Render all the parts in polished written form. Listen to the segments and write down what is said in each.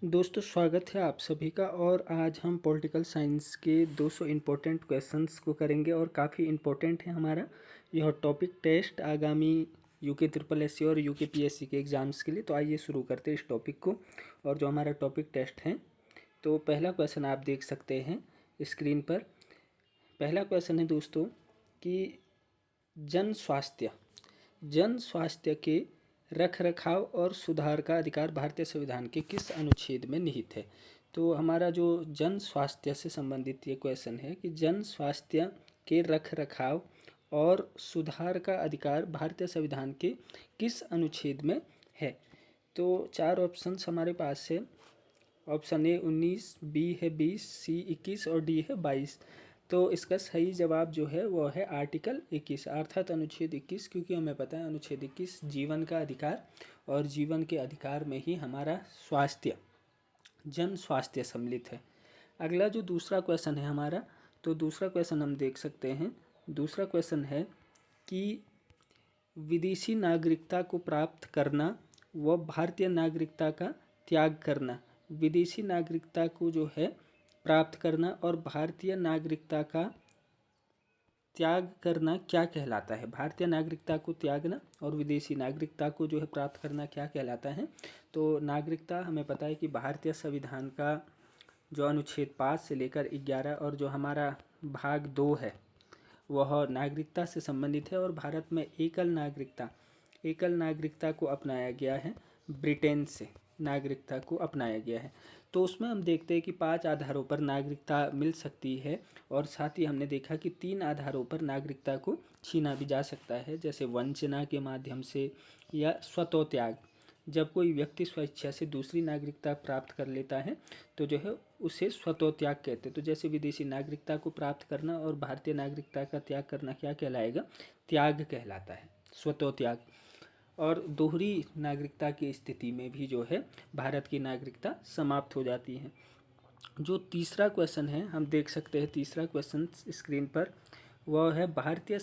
दोस्तों, स्वागत है आप सभी का। और आज हम पॉलिटिकल साइंस के 200 इम्पोर्टेंट क्वेश्चंस को करेंगे और काफ़ी इम्पोर्टेंट है हमारा यह टॉपिक टेस्ट आगामी यूके ट्रिपल एससी और यूके पीएससी के एग्ज़ाम्स के लिए। तो आइए शुरू करते हैं इस टॉपिक को। और जो हमारा टॉपिक टेस्ट है, तो पहला क्वेश्चन आप देख सकते हैं स्क्रीन पर। पहला क्वेश्चन है दोस्तों कि जन स्वास्थ्य के रख रखाव और सुधार का अधिकार भारतीय संविधान के किस अनुच्छेद में निहित है। तो हमारा जो जन स्वास्थ्य से संबंधित ये क्वेश्चन है कि जन स्वास्थ्य के रख रखाव और सुधार का अधिकार भारतीय संविधान के किस अनुच्छेद में है। तो चार ऑप्शंस हमारे पास है। ऑप्शन ए 19, बी है 20, सी 21 और डी है 22। तो इसका सही जवाब जो है वो है आर्टिकल 21 अर्थात अनुच्छेद 21, क्योंकि हमें पता है अनुच्छेद 21 जीवन का अधिकार, और जीवन के अधिकार में ही हमारा स्वास्थ्य, जन स्वास्थ्य सम्मिलित है। अगला जो दूसरा क्वेश्चन है हमारा, तो दूसरा क्वेश्चन हम देख सकते हैं। दूसरा क्वेश्चन है कि विदेशी नागरिकता को प्राप्त करना व भारतीय नागरिकता का त्याग करना, विदेशी नागरिकता को जो है प्राप्त करना और भारतीय नागरिकता का त्याग करना क्या कहलाता है। भारतीय नागरिकता को त्यागना और विदेशी नागरिकता को जो है प्राप्त करना क्या कहलाता है। तो नागरिकता हमें पता है कि भारतीय संविधान का जो अनुच्छेद 5 से लेकर 11 और जो हमारा भाग 2 है वह नागरिकता से संबंधित है। और भारत में एकल नागरिकता को अपनाया गया है, ब्रिटेन से नागरिकता को अपनाया गया है। तो उसमें हम देखते हैं कि 5 आधारों पर नागरिकता मिल सकती है, और साथ ही हमने देखा कि 3 आधारों पर नागरिकता को छीना भी जा सकता है, जैसे वंचना के माध्यम से या स्वतः त्याग। जब कोई व्यक्ति स्वेच्छा से दूसरी नागरिकता प्राप्त कर लेता है तो जो है उसे स्वतः त्याग कहते हैं। तो जैसे विदेशी नागरिकता को प्राप्त करना और भारतीय नागरिकता का त्याग करना क्या कहलाएगा, त्याग कहलाता है, स्वतः त्याग। और दोहरी नागरिकता की स्थिति में भी जो है भारत की नागरिकता समाप्त हो जाती है। जो तीसरा क्वेश्चन है हम देख सकते हैं, तीसरा क्वेश्चन स्क्रीन पर, वह है भारतीय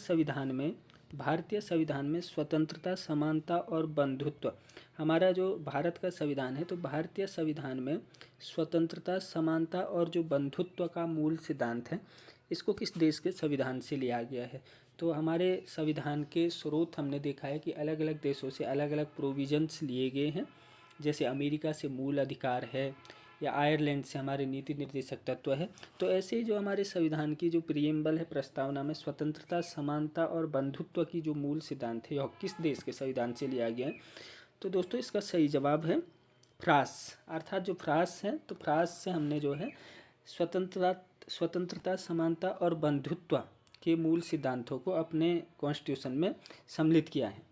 संविधान में स्वतंत्रता, समानता और बंधुत्व। हमारा जो भारत का संविधान है, तो भारतीय संविधान में स्वतंत्रता, समानता और जो बंधुत्व का मूल सिद्धांत है, इसको किस देश के संविधान से लिया गया है। तो हमारे संविधान के स्रोत हमने देखा है कि अलग अलग देशों से अलग अलग प्रोविजंस लिए गए हैं। जैसे अमेरिका से मूल अधिकार है, या आयरलैंड से हमारे नीति निर्देशक तत्व है। तो ऐसे ही जो हमारे संविधान की जो प्रियम्बल है, प्रस्तावना में स्वतंत्रता, समानता और बंधुत्व की जो मूल सिद्धांत है, यह किस देश के संविधान से लिया गया है। तो दोस्तों इसका सही जवाब है फ्रांस, अर्थात जो फ्रांस है, तो फ्रांस से हमने जो है स्वतंत्रता, समानता और बंधुत्व के मूल सिद्धांतों को अपने कॉन्स्टिट्यूशन में सम्मिलित किया है।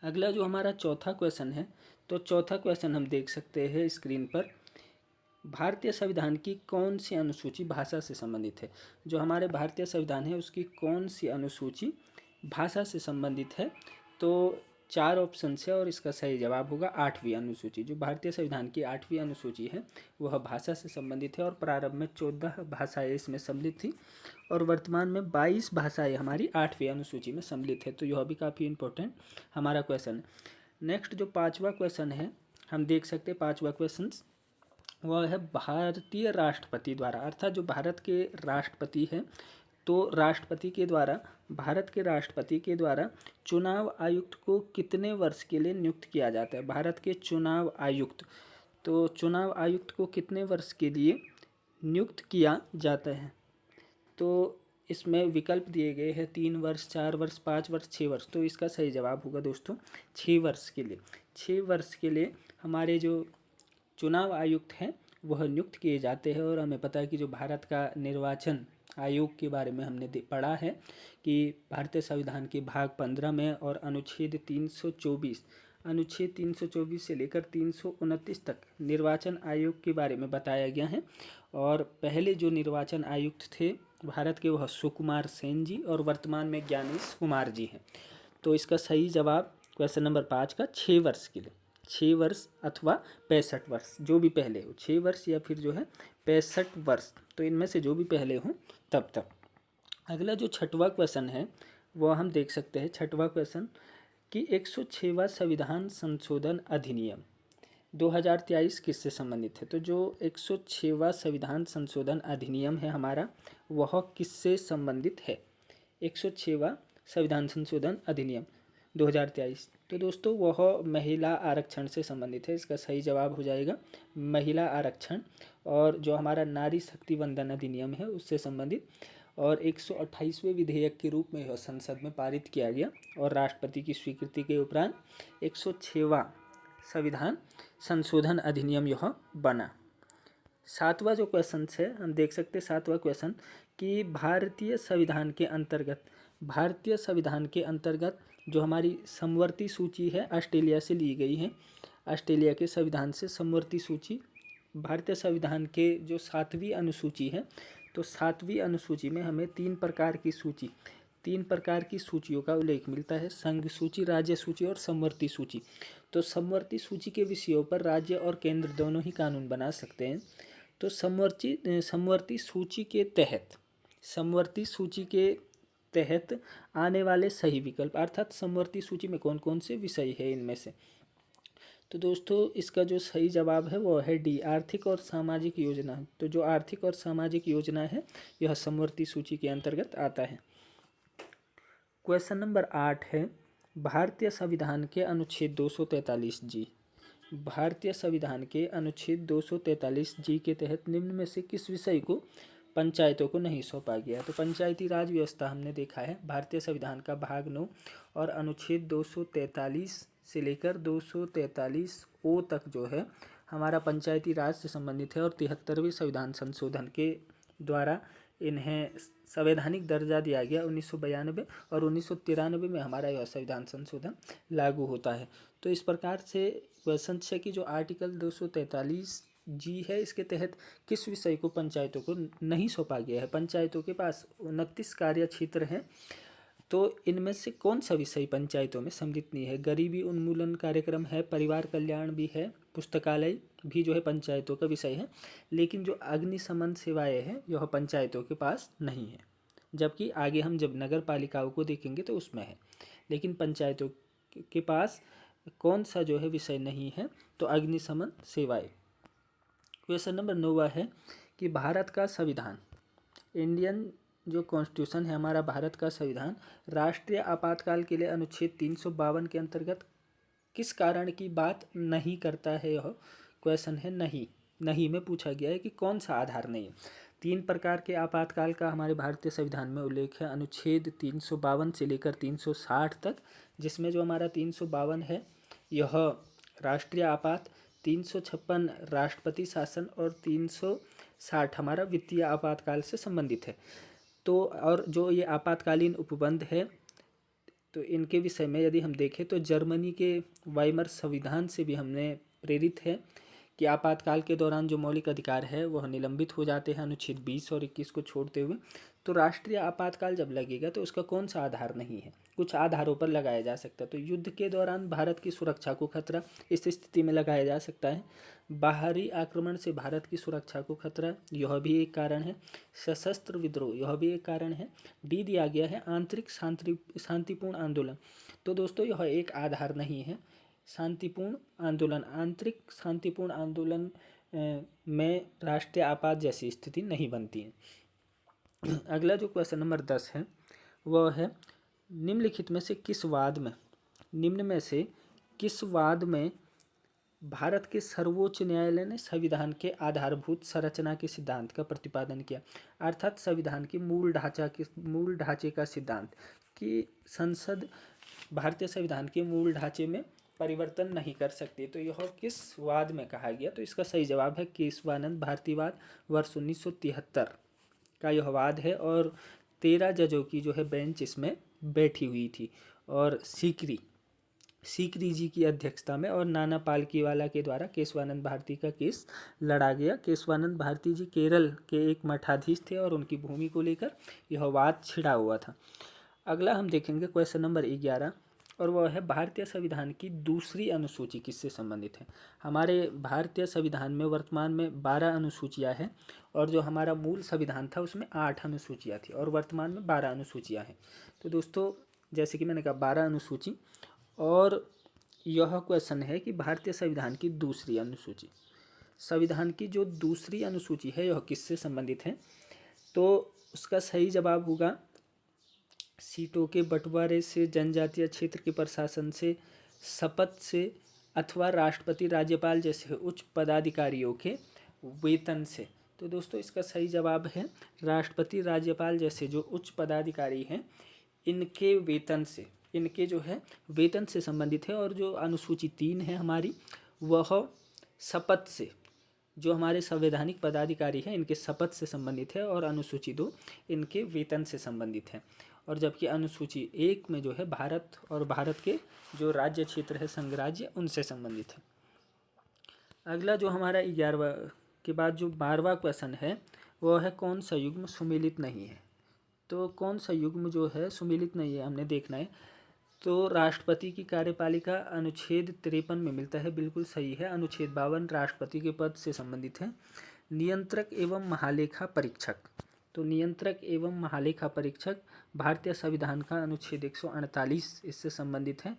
अगला जो हमारा चौथा क्वेश्चन है, तो चौथा क्वेश्चन हम देख सकते हैं स्क्रीन पर। भारतीय संविधान की कौन सी अनुसूची भाषा से संबंधित है। जो हमारे भारतीय संविधान है उसकी कौन सी अनुसूची भाषा से संबंधित है। तो 4 ऑप्शन है और इसका सही जवाब होगा 8वीं अनुसूची। जो भारतीय संविधान की 8वीं अनुसूची है वह भाषा से संबंधित है, और प्रारंभ में 14 भाषाएं इसमें सम्मिलित थी, और वर्तमान में 22 भाषाएं हमारी 8वीं अनुसूची में सम्मिलित है। तो यह भी काफ़ी इंपॉर्टेंट हमारा क्वेश्चन है। नेक्स्ट जो 5वां क्वेश्चन है हम देख सकते हैं, 5वां क्वेश्चन वह है भारतीय राष्ट्रपति द्वारा, अर्थात जो भारत के राष्ट्रपति हैं, तो राष्ट्रपति के द्वारा, भारत के राष्ट्रपति के द्वारा चुनाव आयुक्त को कितने वर्ष के लिए नियुक्त किया जाता है। भारत के चुनाव आयुक्त, तो चुनाव आयुक्त को कितने वर्ष के लिए नियुक्त किया जाता है। तो इसमें विकल्प दिए गए हैं 3 वर्ष, 4 वर्ष, 5 वर्ष, 6 वर्ष। तो इसका सही जवाब होगा दोस्तों 6 वर्ष के लिए। 6 वर्ष के लिए हमारे जो चुनाव आयुक्त हैं वह नियुक्त किए जाते हैं। और हमें पता है कि जो भारत का निर्वाचन आयोग के बारे में हमने पढ़ा है कि भारतीय संविधान के भाग 15 में और अनुच्छेद 324 से लेकर 329 तक निर्वाचन आयोग के बारे में बताया गया है। और पहले जो निर्वाचन आयुक्त थे भारत के, वह सुकुमार सेन जी, और वर्तमान में ज्ञानेश कुमार जी हैं। तो इसका सही जवाब क्वेश्चन नंबर 5 का 6 वर्ष के लिए, 6 वर्ष अथवा 65 वर्ष, जो भी पहले हो, 6 वर्ष या फिर जो है 65 वर्ष, तो इनमें से जो भी पहले हों तब तक। अगला जो 6वां क्वेश्चन है वह हम देख सकते हैं। 6वां क्वेश्चन कि 106वां संविधान संशोधन अधिनियम 2023 किससे संबंधित है? तो जो 106वां संविधान संशोधन अधिनियम है हमारा, वह किससे संबंधित है? 106वां संविधान संशोधन अधिनियम 2023। तो दोस्तों वह महिला आरक्षण से संबंधित है। इसका सही जवाब हो जाएगा महिला आरक्षण। और जो हमारा नारी शक्ति वंदन अधिनियम है उससे संबंधित, और 128वें विधेयक के रूप में यह संसद में पारित किया गया और राष्ट्रपति की स्वीकृति के उपरांत 106वां संविधान संशोधन अधिनियम यह बना। सातवां जो क्वेश्चन है हम देख सकते हैं, सातवां क्वेश्चन कि भारतीय संविधान के अंतर्गत जो हमारी समवर्ती सूची है ऑस्ट्रेलिया से ली गई है। ऑस्ट्रेलिया के संविधान से समवर्ती सूची भारतीय संविधान के जो 7वीं अनुसूची है, तो 7वीं अनुसूची में हमें तीन प्रकार की सूचियों का उल्लेख मिलता है, संघ सूची, राज्य सूची और समवर्ती सूची। तो समवर्ती सूची के विषयों पर राज्य और केंद्र दोनों ही कानून बना सकते हैं। तो समवर्ती सूची के तहत आने वाले सही विकल्प, अर्थात समवर्ती सूची में कौन कौन से विषय है इनमें से। तो दोस्तों इसका जो सही जवाब है वो है डी, आर्थिक और सामाजिक योजना। तो जो आर्थिक और सामाजिक योजना है यह समवर्ती सूची के अंतर्गत आता है। क्वेश्चन नंबर 8 है, भारतीय संविधान के अनुच्छेद 243 जी। भारतीय संविधान के अनुच्छेद 243 जी के तहत निम्न में से किस विषय को पंचायतों को नहीं सौंपा गया? तो पंचायती राज व्यवस्था हमने देखा है भारतीय संविधान का भाग 9 और अनुच्छेद 243 से लेकर 243 ओ तक जो है हमारा पंचायती राज से संबंधित है, और 73वें संविधान संशोधन के द्वारा इन्हें संवैधानिक दर्जा दिया गया 1992, और 1993 में हमारा यह संविधान संशोधन लागू होता है। तो इस प्रकार से क्वेश्चन है कि जो आर्टिकल 243 जी है इसके तहत किस विषय को पंचायतों को नहीं सौंपा गया है? पंचायतों के पास 29 कार्य क्षेत्र हैं, तो इनमें से कौन सा विषय पंचायतों में सम्मिलित नहीं है? गरीबी उन्मूलन कार्यक्रम है, परिवार कल्याण भी है, पुस्तकालय भी जो है पंचायतों का विषय है, लेकिन जो अग्निशमन सेवाएं हैं यह पंचायतों के पास नहीं है। जबकि आगे हम जब नगर पालिकाओं को देखेंगे तो उसमें है, लेकिन पंचायतों के पास कौन सा जो है विषय नहीं है? तो अग्निशमन सेवाएं। क्वेश्चन नंबर 9 है कि भारत का संविधान, इंडियन जो कॉन्स्टिट्यूशन है हमारा भारत का संविधान, राष्ट्रीय आपातकाल के लिए अनुच्छेद 352 के अंतर्गत किस कारण की बात नहीं करता है? यह क्वेश्चन है नहीं में पूछा गया है कि कौन सा आधार नहीं है। 3 प्रकार के आपातकाल का हमारे भारतीय संविधान में उल्लेख है अनुच्छेद 352 से लेकर 360 तक, जिसमें जो हमारा 352 है यह राष्ट्रीय आपात, 356 राष्ट्रपति शासन और 360 हमारा वित्तीय आपातकाल से संबंधित है। तो और जो ये आपातकालीन उपबंध है तो इनके विषय में यदि हम देखें तो जर्मनी के वाइमर संविधान से भी हमने प्रेरित है कि आपातकाल के दौरान जो मौलिक अधिकार है वह निलंबित हो जाते हैं अनुच्छेद 20 और 21 को छोड़ते हुए। तो राष्ट्रीय आपातकाल जब लगेगा तो उसका कौन सा आधार नहीं है? कुछ आधारों पर लगाया जा सकता है। तो युद्ध के दौरान भारत की सुरक्षा को खतरा, इस स्थिति में लगाया जा सकता है। बाहरी आक्रमण से भारत की सुरक्षा को खतरा, यह भी एक कारण है। सशस्त्र विद्रोह, यह भी एक कारण है। डी दिया गया है आंतरिक शांतिपूर्ण आंदोलन। तो दोस्तों यह एक आधार नहीं है। शांतिपूर्ण आंदोलन, आंतरिक शांतिपूर्ण आंदोलन में राष्ट्रीय आपात जैसी स्थिति नहीं बनती है। अगला जो क्वेश्चन नंबर 10 है वह है, निम्नलिखित में से किस वाद में भारत के सर्वोच्च न्यायालय ने संविधान के आधारभूत संरचना के सिद्धांत का प्रतिपादन किया? अर्थात संविधान की मूल ढांचे का सिद्धांत कि संसद भारतीय संविधान के मूल ढांचे में परिवर्तन नहीं कर सकती। तो यह किस वाद में कहा गया? तो इसका सही जवाब है केशवानंद भारतीवाद, वर्ष 1973 का यह वाद है, और 13 जजों की जो है बेंच इसमें बैठी हुई थी, और सीकरी जी की अध्यक्षता में और नाना पालकीवाला के द्वारा केशवानंद भारती का केस लड़ा गया। केशवानंद भारती जी केरल के एक मठाधीश थे और उनकी भूमि को लेकर यह वाद छिड़ा हुआ था। अगला हम देखेंगे क्वेश्चन नंबर 11, और वह है भारतीय संविधान की दूसरी अनुसूची किससे संबंधित है? हमारे भारतीय संविधान में वर्तमान में 12 अनुसूचियाँ हैं, और जो हमारा मूल संविधान था उसमें 8 अनुसूचियाँ थी, और वर्तमान में 12 अनुसूचियाँ हैं। तो दोस्तों जैसे कि मैंने कहा 12 अनुसूची, और यह क्वेश्चन है कि भारतीय संविधान की दूसरी अनुसूची, संविधान की जो दूसरी अनुसूची है यह किससे संबंधित है? तो उसका सही जवाब होगा सीटों के बंटवारे से, जनजातीय क्षेत्र के प्रशासन से, शपथ से, अथवा राष्ट्रपति राज्यपाल जैसे उच्च पदाधिकारियों के वेतन से। तो दोस्तों इसका सही जवाब है राष्ट्रपति राज्यपाल जैसे जो उच्च पदाधिकारी हैं इनके वेतन से, इनके जो है वेतन से संबंधित है। और जो अनुसूची 3 है हमारी वह शपथ से, जो हमारे संवैधानिक पदाधिकारी हैं इनके शपथ से संबंधित है। और अनुसूची 2 इनके वेतन से संबंधित है। और जबकि अनुसूची 1 में जो है भारत और भारत के जो राज्य क्षेत्र है संघ राज्य उनसे संबंधित है। अगला जो हमारा 11वां के बाद जो 12वां क्वेश्चन है वह है कौन सा युग्म सुमेलित नहीं है? तो कौन सा युग्म जो है सुमेलित नहीं है हमने देखना है। तो राष्ट्रपति की कार्यपालिका अनुच्छेद 53 में मिलता है, बिल्कुल सही है। अनुच्छेद 52 राष्ट्रपति के पद से संबंधित है। नियंत्रक एवं महालेखा परीक्षक, तो नियंत्रक एवं महालेखा परीक्षक भारतीय संविधान का अनुच्छेद 148 इससे संबंधित है,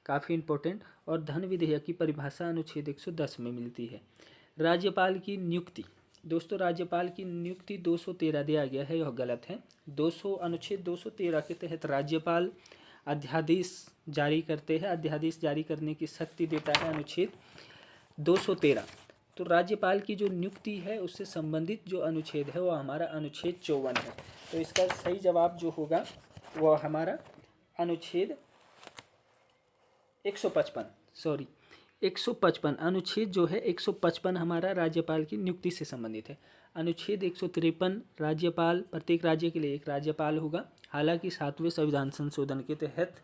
काफ़ी इम्पोर्टेंट। और धन विधेयक की परिभाषा अनुच्छेद 110 में मिलती है। राज्यपाल की नियुक्ति, दोस्तों राज्यपाल की नियुक्ति 213 दिया गया है, यह गलत है। अनुच्छेद 213 के तहत राज्यपाल अध्यादेश जारी करते हैं, अध्यादेश जारी करने की शक्ति देता है अनुच्छेद 213। तो राज्यपाल की जो नियुक्ति है उससे संबंधित जो अनुच्छेद है वह हमारा अनुच्छेद 54 है। तो इसका सही जवाब जो होगा वह हमारा अनुच्छेद 155 अनुच्छेद जो है 155 हमारा राज्यपाल की नियुक्ति से संबंधित है। अनुच्छेद 153 राज्यपाल, प्रत्येक राज्य के लिए एक राज्यपाल होगा। हालांकि 7वें संविधान संशोधन के तहत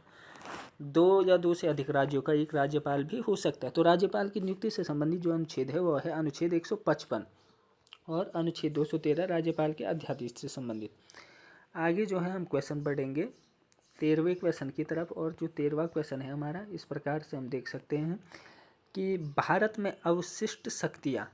2 या 2 से अधिक राज्यों का एक राज्यपाल भी हो सकता है। तो राज्यपाल की नियुक्ति से संबंधित जो अनुच्छेद है वह है अनुच्छेद 155 और अनुच्छेद 213 राज्यपाल के अध्यादेश से संबंधित। आगे जो है हम क्वेश्चन पढ़ेंगे 13वें क्वेश्चन की तरफ। और जो 13वां क्वेश्चन है हमारा इस प्रकार से हम देख सकते हैं कि भारत में अवशिष्ट शक्तियाँ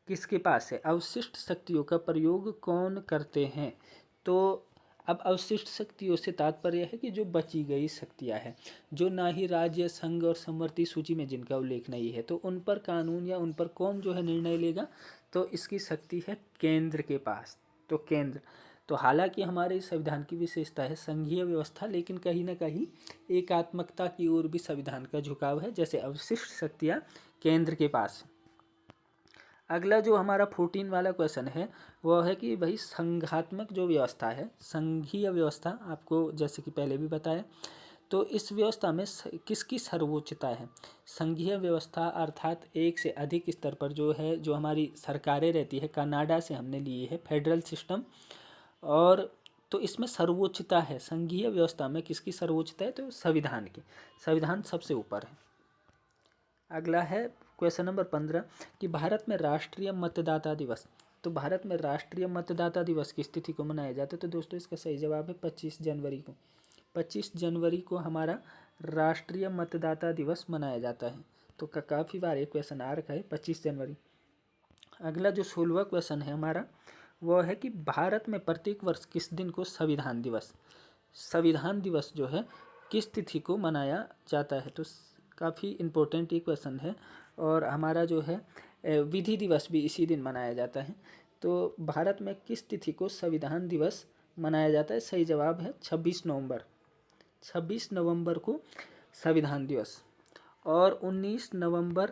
किसके पास है? अवशिष्ट शक्तियों का प्रयोग कौन करते हैं? तो अब अवशिष्ट शक्तियों से तात्पर्य है कि जो बची गई शक्तियाँ हैं, जो ना ही राज्य, संघ और समवर्ती सूची में जिनका उल्लेख नहीं है, तो उन पर कानून या उन पर कौन जो है निर्णय लेगा? तो इसकी शक्ति है केंद्र के पास। तो केंद्र, तो हालांकि हमारे संविधान की विशेषता है संघीय व्यवस्था, लेकिन कहीं ना कहीं एकात्मकता की ओर भी संविधान का झुकाव है, जैसे अवशिष्ट शक्तियाँ केंद्र के पास। अगला जो हमारा 14 वाला क्वेश्चन है वह है कि भाई संघात्मक जो व्यवस्था है, संघीय व्यवस्था, आपको जैसे कि पहले भी बताया, तो इस व्यवस्था में किसकी सर्वोच्चता है? संघीय व्यवस्था अर्थात एक से अधिक स्तर पर जो है जो हमारी सरकारें रहती है, कनाडा से हमने लिए है फेडरल सिस्टम। और तो इसमें सर्वोच्चता है संघीय व्यवस्था में, किसकी सर्वोच्चता है? तो संविधान की, संविधान सबसे ऊपर है। अगला है क्वेश्चन नंबर 15 कि भारत में राष्ट्रीय मतदाता दिवस, तो भारत में राष्ट्रीय मतदाता दिवस किस तिथि को मनाया जाता है? तो दोस्तों इसका सही जवाब है 25 जनवरी को। 25 जनवरी को हमारा राष्ट्रीय मतदाता दिवस मनाया जाता है। तो काफ़ी बार एक क्वेश्चन आ रखा है 25 जनवरी। अगला जो 16वां क्वेश्चन है हमारा वह है कि भारत में प्रत्येक वर्ष किस दिन को संविधान दिवस जो है किस तिथि को मनाया जाता है? तो काफ़ी इम्पोर्टेंट ये क्वेश्चन है। और हमारा जो है विधि दिवस भी इसी दिन मनाया जाता है। तो भारत में किस तिथि को संविधान दिवस मनाया जाता है? सही जवाब है 26 नवंबर। 26 नवंबर को संविधान दिवस। और 19 नवंबर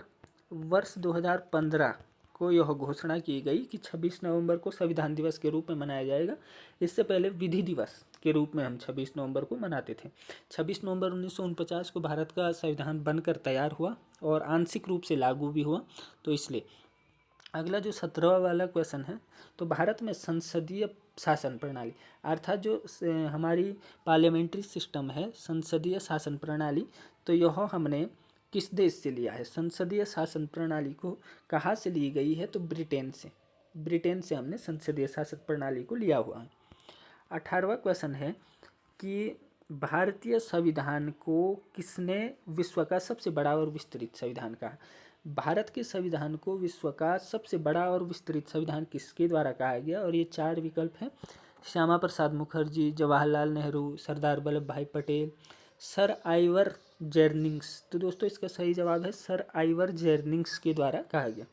वर्ष 2015 को यह घोषणा की गई कि 26 नवंबर को संविधान दिवस के रूप में मनाया जाएगा। इससे पहले विधि दिवस के रूप में हम 26 नवंबर को मनाते थे। 26 नवंबर 1949 को भारत का संविधान बनकर तैयार हुआ और आंशिक रूप से लागू भी हुआ, तो इसलिए। अगला जो 17वां वाला क्वेश्चन है, तो भारत में संसदीय शासन प्रणाली अर्थात जो हमारी पार्लियामेंट्री सिस्टम है, संसदीय शासन प्रणाली, तो यह हमने किस देश से लिया है? संसदीय शासन प्रणाली को कहाँ से ली गई है? तो ब्रिटेन से हमने संसदीय शासन प्रणाली को लिया हुआ है। 18वां क्वेश्चन है कि भारतीय संविधान को किसने विश्व का सबसे बड़ा और विस्तृत संविधान कहा? भारत के संविधान को विश्व का सबसे बड़ा और विस्तृत संविधान किसके द्वारा कहा गया? और ये 4 विकल्प हैं: श्यामा प्रसाद मुखर्जी, जवाहरलाल नेहरू, सरदार वल्लभ भाई पटेल, सर आइवर जेर्निंग्स। तो दोस्तों इसका सही जवाब है सर आइवर जेर्निंग्स के द्वारा कहा गया।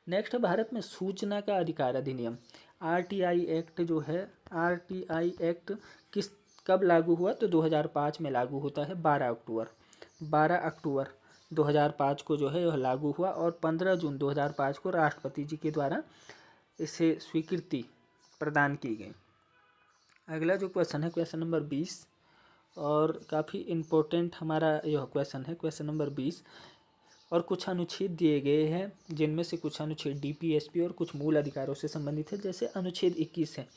नेक्स्ट है भारत में सूचना का अधिकार अधिनियम आरटीआई एक्ट जो है, आरटीआई एक्ट किस कब लागू हुआ? तो 2005 में लागू होता है, 12 अक्टूबर 2005 को जो है यह लागू हुआ और 15 जून 2005 को राष्ट्रपति जी के द्वारा इसे स्वीकृति प्रदान की गई। अगला जो क्वेश्चन है क्वेश्चन नंबर 20 और काफ़ी इम्पोर्टेंट हमारा यह क्वेश्चन है, क्वेश्चन नंबर 20। और कुछ अनुच्छेद दिए गए हैं जिनमें से कुछ अनुच्छेद डीपीएसपी और कुछ मूल अधिकारों से संबंधित है। जैसे अनुच्छेद 21 है,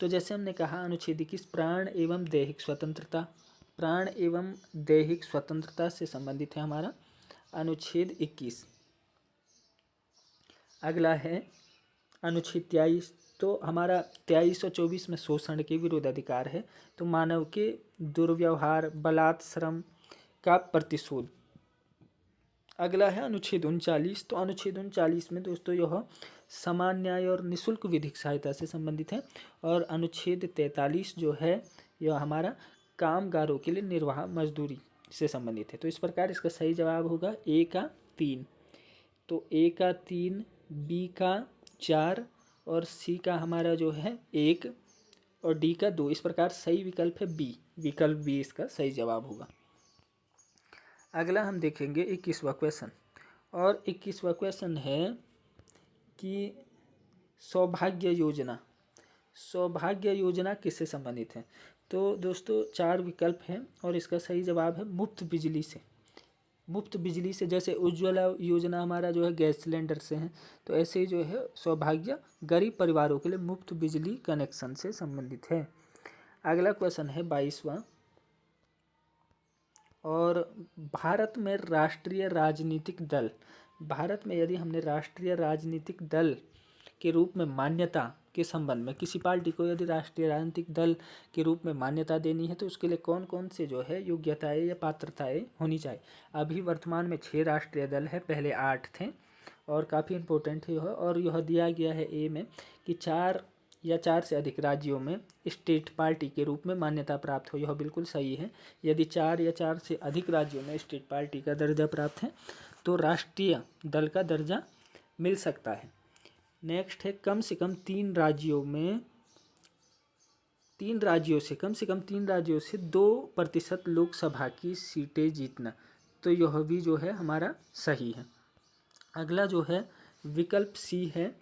तो जैसे हमने कहा अनुच्छेद 21 प्राण एवं दैहिक स्वतंत्रता, प्राण एवं दैहिक स्वतंत्रता से संबंधित है हमारा अनुच्छेद 21। अगला है अनुच्छेद 23, तो हमारा 23 और 24 में शोषण के विरुद्ध अधिकार है, तो मानव के दुर्व्यवहार बलात्श्रम का प्रतिशोध। अगला है अनुच्छेद 39, तो अनुच्छेद 39 में दोस्तों यह समान न्याय और निःशुल्क विधिक सहायता से संबंधित है। और अनुच्छेद 43 जो है यह हमारा कामगारों के लिए निर्वाह मजदूरी से संबंधित है। तो इस प्रकार इसका सही जवाब होगा ए का 3, तो ए का 3, बी का 4 और सी का हमारा जो है 1 और डी का 2। इस प्रकार सही विकल्प है बी, विकल्प बी इसका सही जवाब होगा। अगला हम देखेंगे 21वां क्वेश्चन, और 21वां क्वेश्चन है कि सौभाग्य योजना, सौभाग्य योजना किससे संबंधित है? तो दोस्तों 4 विकल्प हैं और इसका सही जवाब है मुफ्त बिजली से। मुफ्त बिजली से, जैसे उज्ज्वला योजना हमारा जो है गैस सिलेंडर से है, तो ऐसे ही जो है सौभाग्य गरीब परिवारों के लिए मुफ्त बिजली कनेक्शन से संबंधित है। अगला क्वेश्चन है 22वां, और भारत में राष्ट्रीय राजनीतिक दल, भारत में यदि हमने राष्ट्रीय राजनीतिक दल के रूप में मान्यता के संबंध में किसी पार्टी को यदि राष्ट्रीय राजनीतिक दल के रूप में मान्यता देनी है तो उसके लिए कौन कौन से जो है योग्यताएं या पात्रताएं होनी चाहिए? अभी वर्तमान में 6 राष्ट्रीय दल है, पहले 8 थे और काफ़ी इम्पोर्टेंट है यह। और यह दिया गया है ए में कि 4 या 4 से अधिक राज्यों में स्टेट पार्टी के रूप में मान्यता प्राप्त हो, यह बिल्कुल सही है। यदि 4 या 4 से अधिक राज्यों में स्टेट पार्टी का दर्जा प्राप्त है तो राष्ट्रीय दल का दर्जा मिल सकता है। नेक्स्ट है कम से कम 3 राज्यों से 2% लोकसभा की सीटें जीतना, तो यह भी जो है हमारा सही है। अगला जो है विकल्प सी है,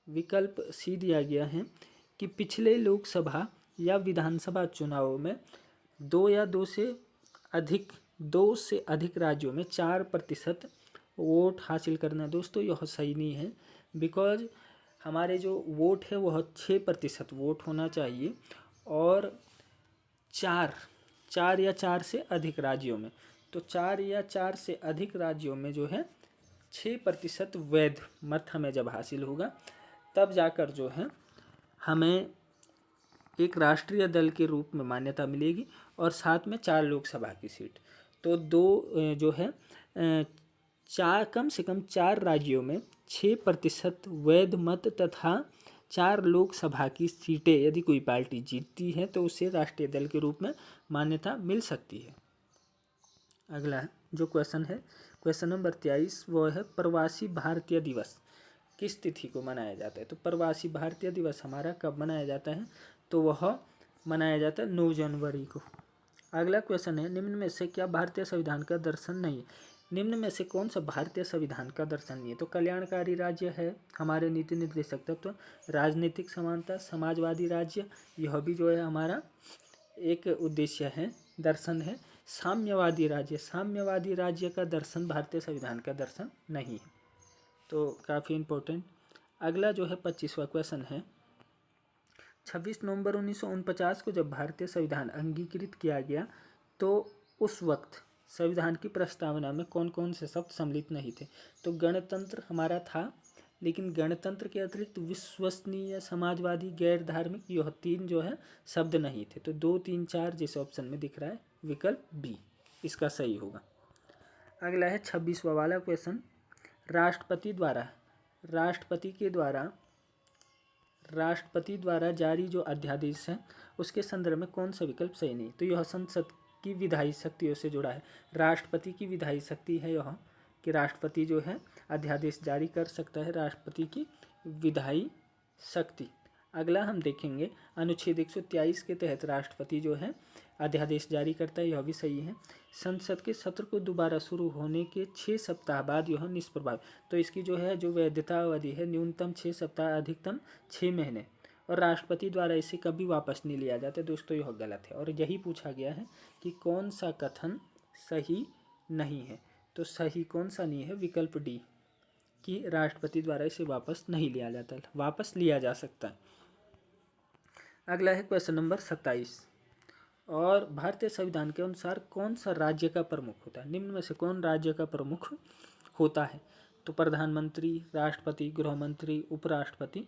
विकल्प सी दिया गया है कि पिछले लोकसभा या विधानसभा चुनावों में 2 से अधिक राज्यों में 4% वोट हासिल करना। दोस्तों यह सही नहीं है, बिकॉज हमारे जो वोट है वह 6% वोट होना चाहिए और 4 या 4 से अधिक राज्यों में, तो 4 या 4 से अधिक राज्यों में जो है 6% वैध मत हमें जब हासिल होगा तब जाकर जो है हमें एक राष्ट्रीय दल के रूप में मान्यता मिलेगी और साथ में 4 लोकसभा की सीट। तो 2 जो है 4 कम से कम 4 राज्यों में 6% वैध मत तथा 4 लोकसभा की सीटें यदि कोई पार्टी जीतती है तो उसे राष्ट्रीय दल के रूप में मान्यता मिल सकती है। अगला जो क्वेश्चन है क्वेश्चन नंबर 23, वो है प्रवासी भारतीय दिवस किस तिथि को मनाया जाता है? तो प्रवासी भारतीय दिवस हमारा कब मनाया जाता है? तो वह मनाया जाता है 9 जनवरी को। अगला क्वेश्चन है निम्न में से क्या भारतीय संविधान का दर्शन नहीं है? निम्न में से कौन सा भारतीय संविधान का दर्शन नहीं है? तो कल्याणकारी राज्य है हमारे नीति निर्देशक तत्व, राजनीतिक समानता, समाजवादी राज्य, यह भी जो है हमारा एक उद्देश्य है, दर्शन है। साम्यवादी राज्य का दर्शन भारतीय संविधान का दर्शन नहीं है, तो काफ़ी इम्पोर्टेंट। अगला जो है 25वां क्वेश्चन है 26 नवंबर 1949 को जब भारतीय संविधान अंगीकृत किया गया तो उस वक्त संविधान की प्रस्तावना में कौन कौन से शब्द सम्मिलित नहीं थे? तो गणतंत्र हमारा था, लेकिन गणतंत्र के अतिरिक्त विश्वसनीय, समाजवादी, गैर धार्मिक, यह 3 जो है शब्द नहीं थे। तो 2, 3, 4 जिस ऑप्शन में दिख रहा है विकल्प बी इसका सही होगा। अगला है 26वां वाला क्वेश्चन, राष्ट्रपति द्वारा जारी जो अध्यादेश है उसके संदर्भ में कौन सा विकल्प सही नहीं? तो यह संसद की विधायी शक्तियों से जुड़ा है। राष्ट्रपति की विधायी शक्ति है यह कि राष्ट्रपति जो है अध्यादेश जारी कर सकता है, राष्ट्रपति की विधायी शक्ति। अगला हम देखेंगे अनुच्छेद 123 के तहत राष्ट्रपति जो है अध्यादेश जारी करता है, यह भी सही है। संसद के सत्र को दोबारा शुरू होने के 6 सप्ताह बाद यह निष्प्रभावी, तो इसकी जो वैधता अवधि है न्यूनतम 6 सप्ताह अधिकतम 6 महीने, और राष्ट्रपति द्वारा इसे कभी वापस नहीं लिया जाता। दोस्तों यह गलत है और यही पूछा गया है कि कौन सा कथन सही नहीं है। तो सही कौन सा नहीं है? विकल्प डी कि राष्ट्रपति द्वारा इसे वापस नहीं लिया जाता, वापस लिया जा सकता है। अगला है क्वेश्चन नंबर 27, और भारतीय संविधान के अनुसार कौन सा राज्य का प्रमुख होता है? निम्न में से कौन राज्य का प्रमुख होता है? तो प्रधानमंत्री, राष्ट्रपति, गृह मंत्री, उपराष्ट्रपति।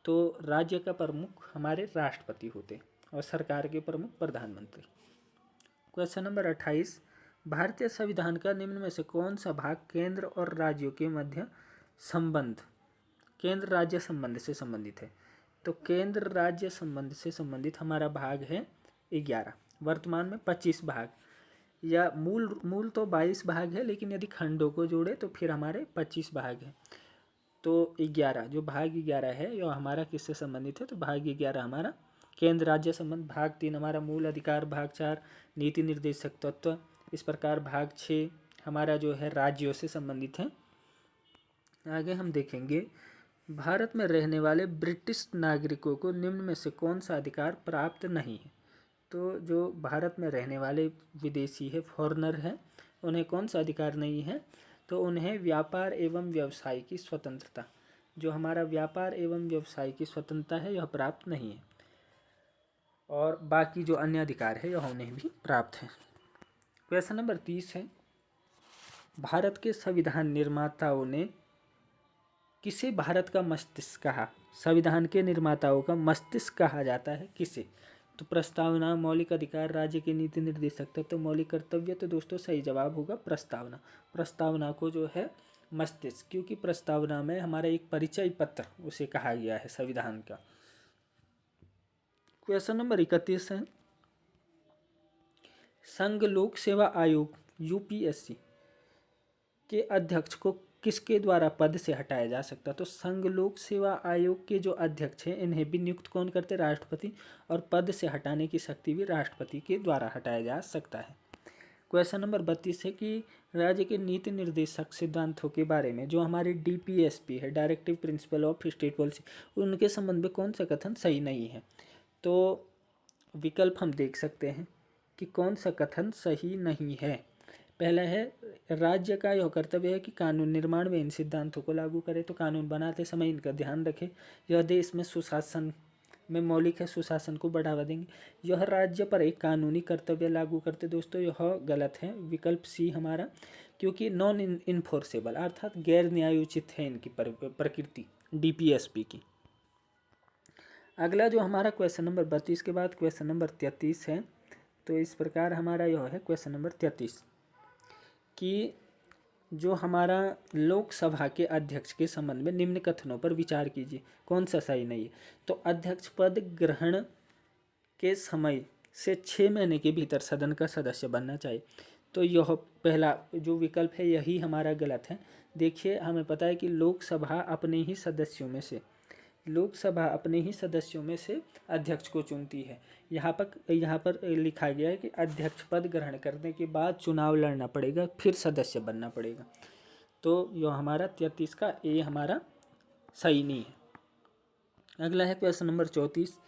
तो राज्य का प्रमुख हमारे राष्ट्रपति होते और सरकार के प्रमुख प्रधानमंत्री। क्वेश्चन नंबर 28, भारतीय संविधान का निम्न में से कौन सा भाग केंद्र और राज्यों के मध्य संबंध, केंद्र राज्य संबंध से संबंधित है? तो केंद्र राज्य संबंध से संबंधित हमारा भाग है 11। वर्तमान में 25 भाग, या मूल तो 22 भाग है, लेकिन यदि खंडों को जोड़े तो फिर हमारे 25 भाग हैं। तो 11, जो भाग 11 है यह हमारा किससे संबंधित है? तो भाग 11 हमारा केंद्र राज्य संबंध, भाग 3 हमारा मूल अधिकार, भाग 4 नीति निर्देशक तत्व, इस प्रकार भाग 6 हमारा जो है राज्यों से संबंधित है। आगे हम देखेंगे भारत में रहने वाले ब्रिटिश नागरिकों को निम्न में से कौन सा अधिकार प्राप्त नहीं है? तो जो भारत में रहने वाले विदेशी है, फॉरेनर है, उन्हें कौन सा अधिकार नहीं है? तो उन्हें व्यापार एवं व्यवसाय की स्वतंत्रता, जो हमारा व्यापार एवं व्यवसाय की स्वतंत्रता है, यह प्राप्त नहीं है, और बाकी जो अन्य अधिकार है यह उन्हें भी प्राप्त है। क्वेश्चन नंबर 30 है, भारत के संविधान निर्माताओं ने किसे भारत का मस्तिष्क कहा? संविधान के निर्माताओं का मस्तिष्क कहा जाता है किसे? तो प्रस्तावना, मौलिक अधिकार, राज्य के नीति निर्देशक तत्व, तो मौलिक कर्तव्य। तो दोस्तों सही जवाब होगा प्रस्तावना। प्रस्तावना को जो है मस्तिष्क, क्योंकि प्रस्तावना में हमारा एक परिचय पत्र उसे कहा गया है संविधान का। क्वेश्चन नंबर 31 है, संघ लोक सेवा आयोग यूपीएससी के अध्यक्ष को किसके द्वारा पद से हटाया जा सकता है? तो संघ लोक सेवा आयोग के जो अध्यक्ष हैं इन्हें भी नियुक्त कौन करते? राष्ट्रपति, और पद से हटाने की शक्ति भी राष्ट्रपति के द्वारा हटाया जा सकता है। क्वेश्चन नंबर 32 है कि राज्य के नीति निर्देशक सिद्धांतों के बारे में जो हमारे डीपीएसपी है, directive principle of state policy, उनके संबंध में कौन सा कथन सही नहीं है? तो विकल्प हम देख सकते हैं कि कौन सा कथन सही नहीं है। पहला है, राज्य का यह कर्तव्य है कि कानून निर्माण में इन सिद्धांतों को लागू करे, तो कानून बनाते समय इनका ध्यान रखे। यह देश में सुशासन में मौलिक है, सुशासन को बढ़ावा देंगे। यह राज्य पर एक कानूनी कर्तव्य लागू करते। दोस्तों यह गलत है, विकल्प सी हमारा, क्योंकि नॉन इन्फोर्सेबल अर्थात गैर न्यायोचित है इनकी प्रकृति डीपीएसपी की। अगला जो हमारा क्वेश्चन नंबर 32 के बाद क्वेश्चन नंबर 33 है, तो इस प्रकार हमारा यह है क्वेश्चन नंबर 33 कि जो हमारा लोकसभा के अध्यक्ष के संबंध में निम्न कथनों पर विचार कीजिए, कौन सा सही नहीं है? तो अध्यक्ष पद ग्रहण के समय से 6 महीने के भीतर सदन का सदस्य बनना चाहिए। तो यह पहला जो विकल्प है यही हमारा गलत है। देखिए हमें पता है कि लोकसभा अपने ही सदस्यों में से अध्यक्ष को चुनती है। यहाँ पर लिखा गया है कि अध्यक्ष पद ग्रहण करने के बाद चुनाव लड़ना पड़ेगा, फिर सदस्य बनना पड़ेगा। तो यह हमारा 33 का ए हमारा सही नहीं है। अगला है क्वेश्चन नंबर 34,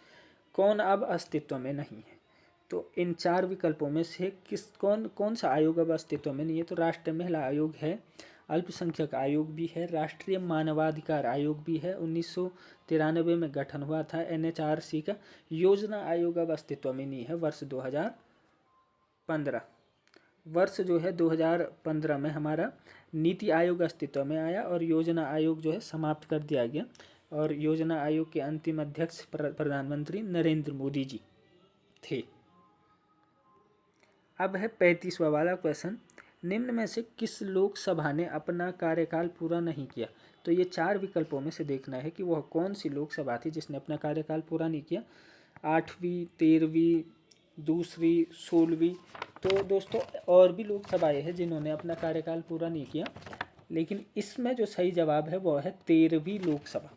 कौन अब अस्तित्व में नहीं है? तो इन 4 विकल्पों में से कौन सा आयोग अब अस्तित्व में नहीं है? तो राष्ट्रीय महिला आयोग है, अल्पसंख्यक आयोग भी है, राष्ट्रीय मानवाधिकार आयोग भी है, 1993 में गठन हुआ था एनएचआरसी का। योजना आयोग अब अस्तित्व में नहीं है, वर्ष 2015 में हमारा नीति आयोग अस्तित्व में आया और योजना आयोग जो है समाप्त कर दिया गया, और योजना आयोग के अंतिम अध्यक्ष प्रधानमंत्री नरेंद्र मोदी जी थे। अब है 35वां वाला क्वेश्चन, निम्न में से किस लोकसभा ने अपना कार्यकाल पूरा नहीं किया? तो ये 4 विकल्पों में से देखना है कि वह कौन सी लोकसभा थी जिसने अपना कार्यकाल पूरा नहीं किया। 8वीं, 13वीं, दूसरी 16वीं। तो दोस्तों और भी लोकसभाएँ हैं जिन्होंने अपना कार्यकाल पूरा नहीं किया, लेकिन इसमें जो सही जवाब है वो है 13वीं लोकसभा।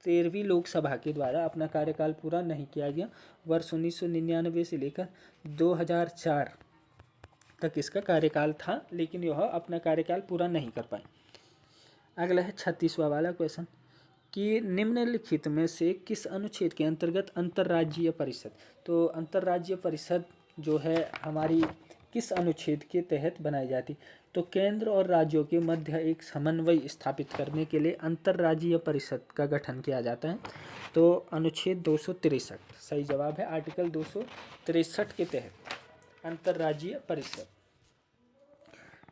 13वीं लोकसभा के द्वारा अपना कार्यकाल पूरा नहीं किया गया। वर्ष 1999 से लेकर 2004 तक इसका कार्यकाल था, लेकिन यह अपना कार्यकाल पूरा नहीं कर पाए। अगला है 36वां वाला क्वेश्चन कि निम्नलिखित में से किस अनुच्छेद के अंतर्गत अंतर्राज्यीय परिषद, तो अंतर्राज्यीय परिषद जो है हमारी किस अनुच्छेद के तहत बनाई जाती, तो केंद्र और राज्यों के मध्य एक समन्वय स्थापित करने के लिए अंतर्राज्यीय परिषद का गठन किया जाता है। तो अनुच्छेद 263 सही जवाब है। आर्टिकल 263 के तहत अंतर्राज्यीय परिषद।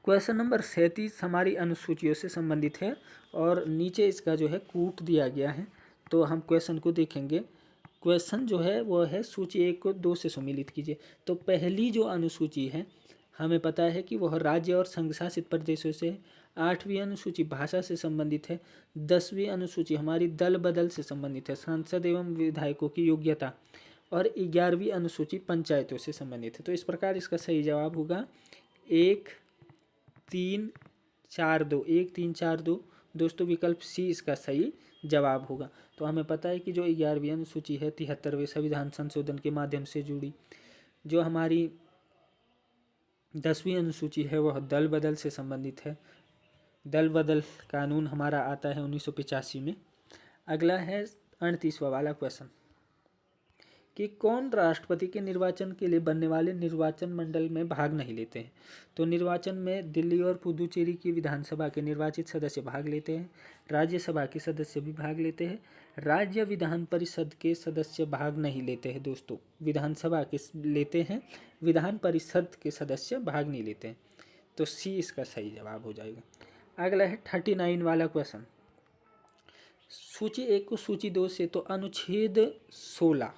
क्वेश्चन नंबर 37 हमारी अनुसूचियों से संबंधित है और नीचे इसका जो है कूट दिया गया है। तो हम क्वेश्चन को देखेंगे। क्वेश्चन जो है वो है सूची 1 को 2 से सम्मिलित कीजिए। तो पहली जो अनुसूची है हमें पता है कि वह राज्य और संघ शासित प्रदेशों से है। 8वीं अनुसूची भाषा से संबंधित है। 10वीं अनुसूची हमारी दल बदल से संबंधित है, सांसद एवं विधायकों की योग्यता। और 11वीं अनुसूची पंचायतों से संबंधित है। तो इस प्रकार इसका सही जवाब होगा 1 3 4 2, 1 3 4 2। दोस्तों विकल्प सी इसका सही जवाब होगा। तो हमें पता है कि जो 11वीं अनुसूची है 73वें संविधान संशोधन के माध्यम से जुड़ी। जो हमारी 10वीं अनुसूची है वह दल बदल से संबंधित है। दल बदल कानून हमारा आता है 1985 में। अगला है 38वां वाला क्वेश्चन कि कौन राष्ट्रपति के निर्वाचन के लिए बनने वाले निर्वाचन मंडल में भाग नहीं लेते हैं। तो निर्वाचन में दिल्ली और पुदुचेरी की विधानसभा के निर्वाचित सदस्य भाग लेते हैं, राज्यसभा के सदस्य भी भाग लेते हैं, राज्य विधान परिषद के सदस्य भाग नहीं लेते हैं। दोस्तों विधानसभा के लेते हैं, विधान परिषद के सदस्य भाग नहीं लेते हैं। तो सी इसका सही जवाब हो जाएगा। अगला है 39 वाला क्वेश्चन सूची 1 को सूची 2 से, तो अनुच्छेद 16,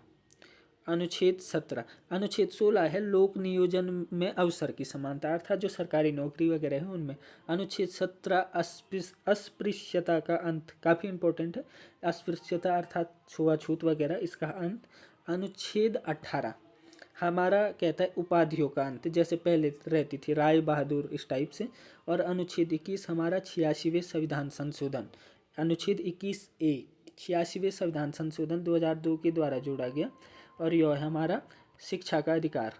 अनुच्छेद 17, अनुच्छेद 16 है लोक नियोजन में अवसर की समानता, अर्थात जो सरकारी नौकरी वगैरह है उनमें। अनुच्छेद 17 अस्पृश्यता का अंत, काफ़ी इंपॉर्टेंट है। अस्पृश्यता अर्थात छुआछूत वगैरह, इसका अंत। अनुच्छेद 18 हमारा कहता है उपाधियों का अंत, जैसे पहले रहती थी राय बहादुर इस टाइप से। और अनुच्छेद 21 हमारा 86वें संविधान संशोधन, अनुच्छेद 21A 86वें संविधान संशोधन 2002 के द्वारा जोड़ा गया। और यह है हमारा शिक्षा का अधिकार,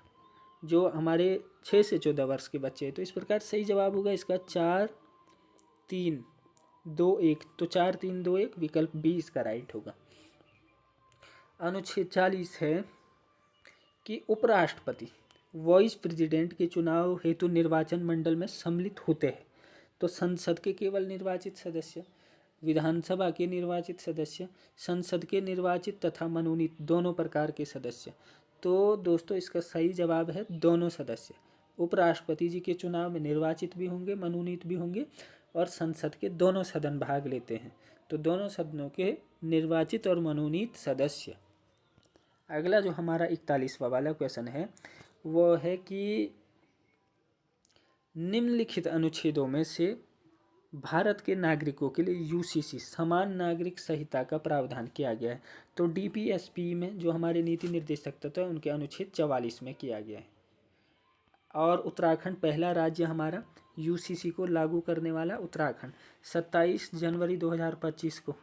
जो हमारे 6 से 14 वर्ष के बच्चे हैं। तो इस प्रकार सही जवाब होगा इसका 4 3 2 1। तो 4 3 2 1 विकल्प बी इसका राइट होगा। अनुच्छेद 40 है कि उपराष्ट्रपति वाइस प्रेसिडेंट के चुनाव हेतु निर्वाचन मंडल में सम्मिलित होते हैं। तो संसद के केवल निर्वाचित सदस्य, विधानसभा के निर्वाचित सदस्य, संसद के निर्वाचित तथा मनोनीत दोनों प्रकार के सदस्य। तो दोस्तों इसका सही जवाब है दोनों सदस्य। उपराष्ट्रपति जी के चुनाव में निर्वाचित भी होंगे, मनोनीत भी होंगे, और संसद के दोनों सदन भाग लेते हैं। तो दोनों सदनों के निर्वाचित और मनोनीत सदस्य। अगला जो हमारा 41वां वाला क्वेश्चन है वो है कि निम्नलिखित अनुच्छेदों में से भारत के नागरिकों के लिए यूसीसी समान नागरिक संहिता का प्रावधान किया गया है। तो डीपीएसपी में जो हमारे नीति निर्देशक तत्व है उनके अनुच्छेद 44 में किया गया है। और उत्तराखंड पहला राज्य हमारा यूसीसी को लागू करने वाला उत्तराखंड। 27 जनवरी 2025 को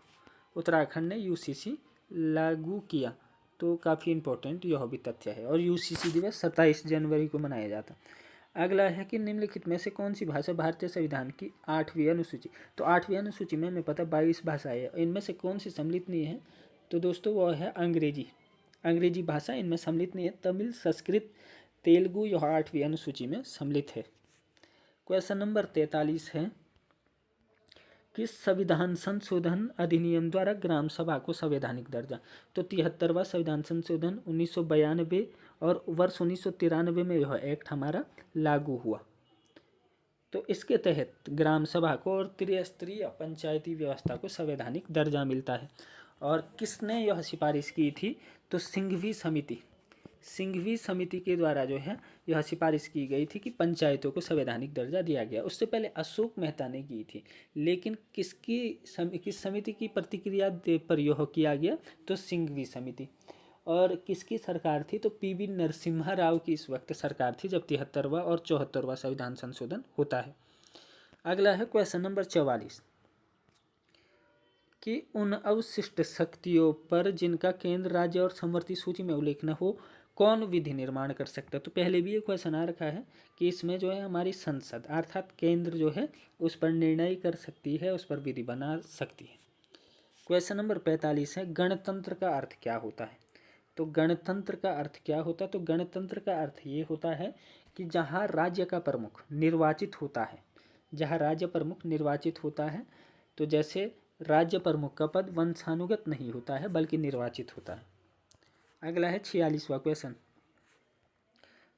उत्तराखंड ने यूसीसी लागू किया। तो काफ़ी इम्पोर्टेंट यह भी तथ्य है। और यूसीसी दिवस 27 जनवरी को मनाया जाता। अगला है कि निम्नलिखित में से कौन सी भाषा भारतीय संविधान की 8वीं अनुसूची, तो 8वीं अनुसूची में हमें पता 22 भाषाएं हैं, इनमें से कौन सी सम्मिलित नहीं है, तो दोस्तों वो है अंग्रेजी। अंग्रेजी भाषा इनमें सम्मिलित नहीं है। तमिल, संस्कृत, तेलुगु यह 8वीं अनुसूची में सम्मिलित है। क्वेश्चन नंबर 43 है कि संविधान संशोधन अधिनियम द्वारा ग्राम सभा को संवैधानिक दर्जा, तो 73वां संविधान संशोधन 1992 और वर्ष 1993 में यह एक्ट हमारा लागू हुआ। तो इसके तहत ग्राम सभा को और त्रिस्तरीय पंचायती व्यवस्था को संवैधानिक दर्जा मिलता है। और किसने यह सिफारिश की थी, तो सिंघवी समिति, सिंघवी समिति के द्वारा जो है यह सिफारिश की गई थी कि पंचायतों को संवैधानिक दर्जा दिया गया। उससे पहले अशोक मेहता ने की थी, लेकिन किस समिति की प्रतिक्रिया पर यह किया गया, तो सिंघवी समिति। और किसकी सरकार थी, तो पीवी नरसिम्हा राव की इस वक्त सरकार थी जब 73वां और 74वां संविधान संशोधन होता है। अगला है क्वेश्चन नंबर 44 कि उन अवशिष्ट शक्तियों पर जिनका केंद्र, राज्य और समवर्ती सूची में उल्लेख न हो कौन विधि निर्माण कर सकता है। तो पहले भी ये क्वेश्चन आ रखा है कि इसमें जो है हमारी संसद अर्थात केंद्र जो है उस पर निर्णय कर सकती है, उस पर विधि बना सकती है। क्वेश्चन नंबर 45 है गणतंत्र का अर्थ क्या होता है। तो गणतंत्र का अर्थ क्या होता है, तो गणतंत्र का अर्थ ये होता है कि जहाँ राज्य का प्रमुख निर्वाचित होता है, जहाँ राज्य प्रमुख निर्वाचित होता है, तो जैसे राज्य प्रमुख का पद वंशानुगत नहीं होता है बल्कि निर्वाचित होता है। अगला है 46वां क्वेश्चन,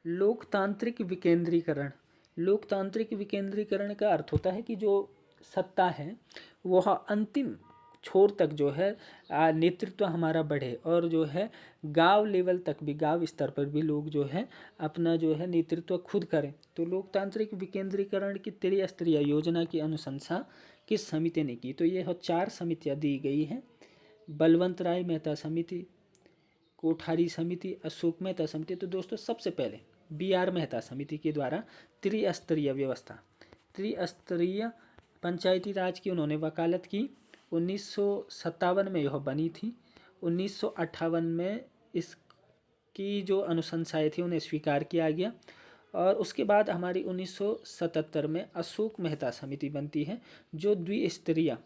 लोकतांत्रिक विकेंद्रीकरण। लोकतांत्रिक विकेंद्रीकरण का अर्थ होता है कि जो सत्ता है वह अंतिम छोर तक जो है नेतृत्व हमारा बढ़े और जो है गांव लेवल तक भी, गांव स्तर पर भी लोग जो है अपना जो है नेतृत्व खुद करें। तो लोकतांत्रिक विकेंद्रीकरण की त्रिस्तरीय योजना की अनुशंसा किस समिति ने की। तो ये 4 समितियाँ दी गई हैं, बलवंत राय मेहता समिति, कोठारी समिति, अशोक मेहता समिति। तो दोस्तों सबसे पहले BR मेहता समिति के द्वारा त्रिस्तरीय व्यवस्था, त्रिस्तरीय पंचायती राज की उन्होंने वकालत की। 1957 में यह बनी थी। 1958 में इसकी जो अनुशंसाएँ थी उन्हें स्वीकार किया गया और उसके बाद हमारी 1977 में अशोक मेहता समिति बनती है जो द्विस्तरीय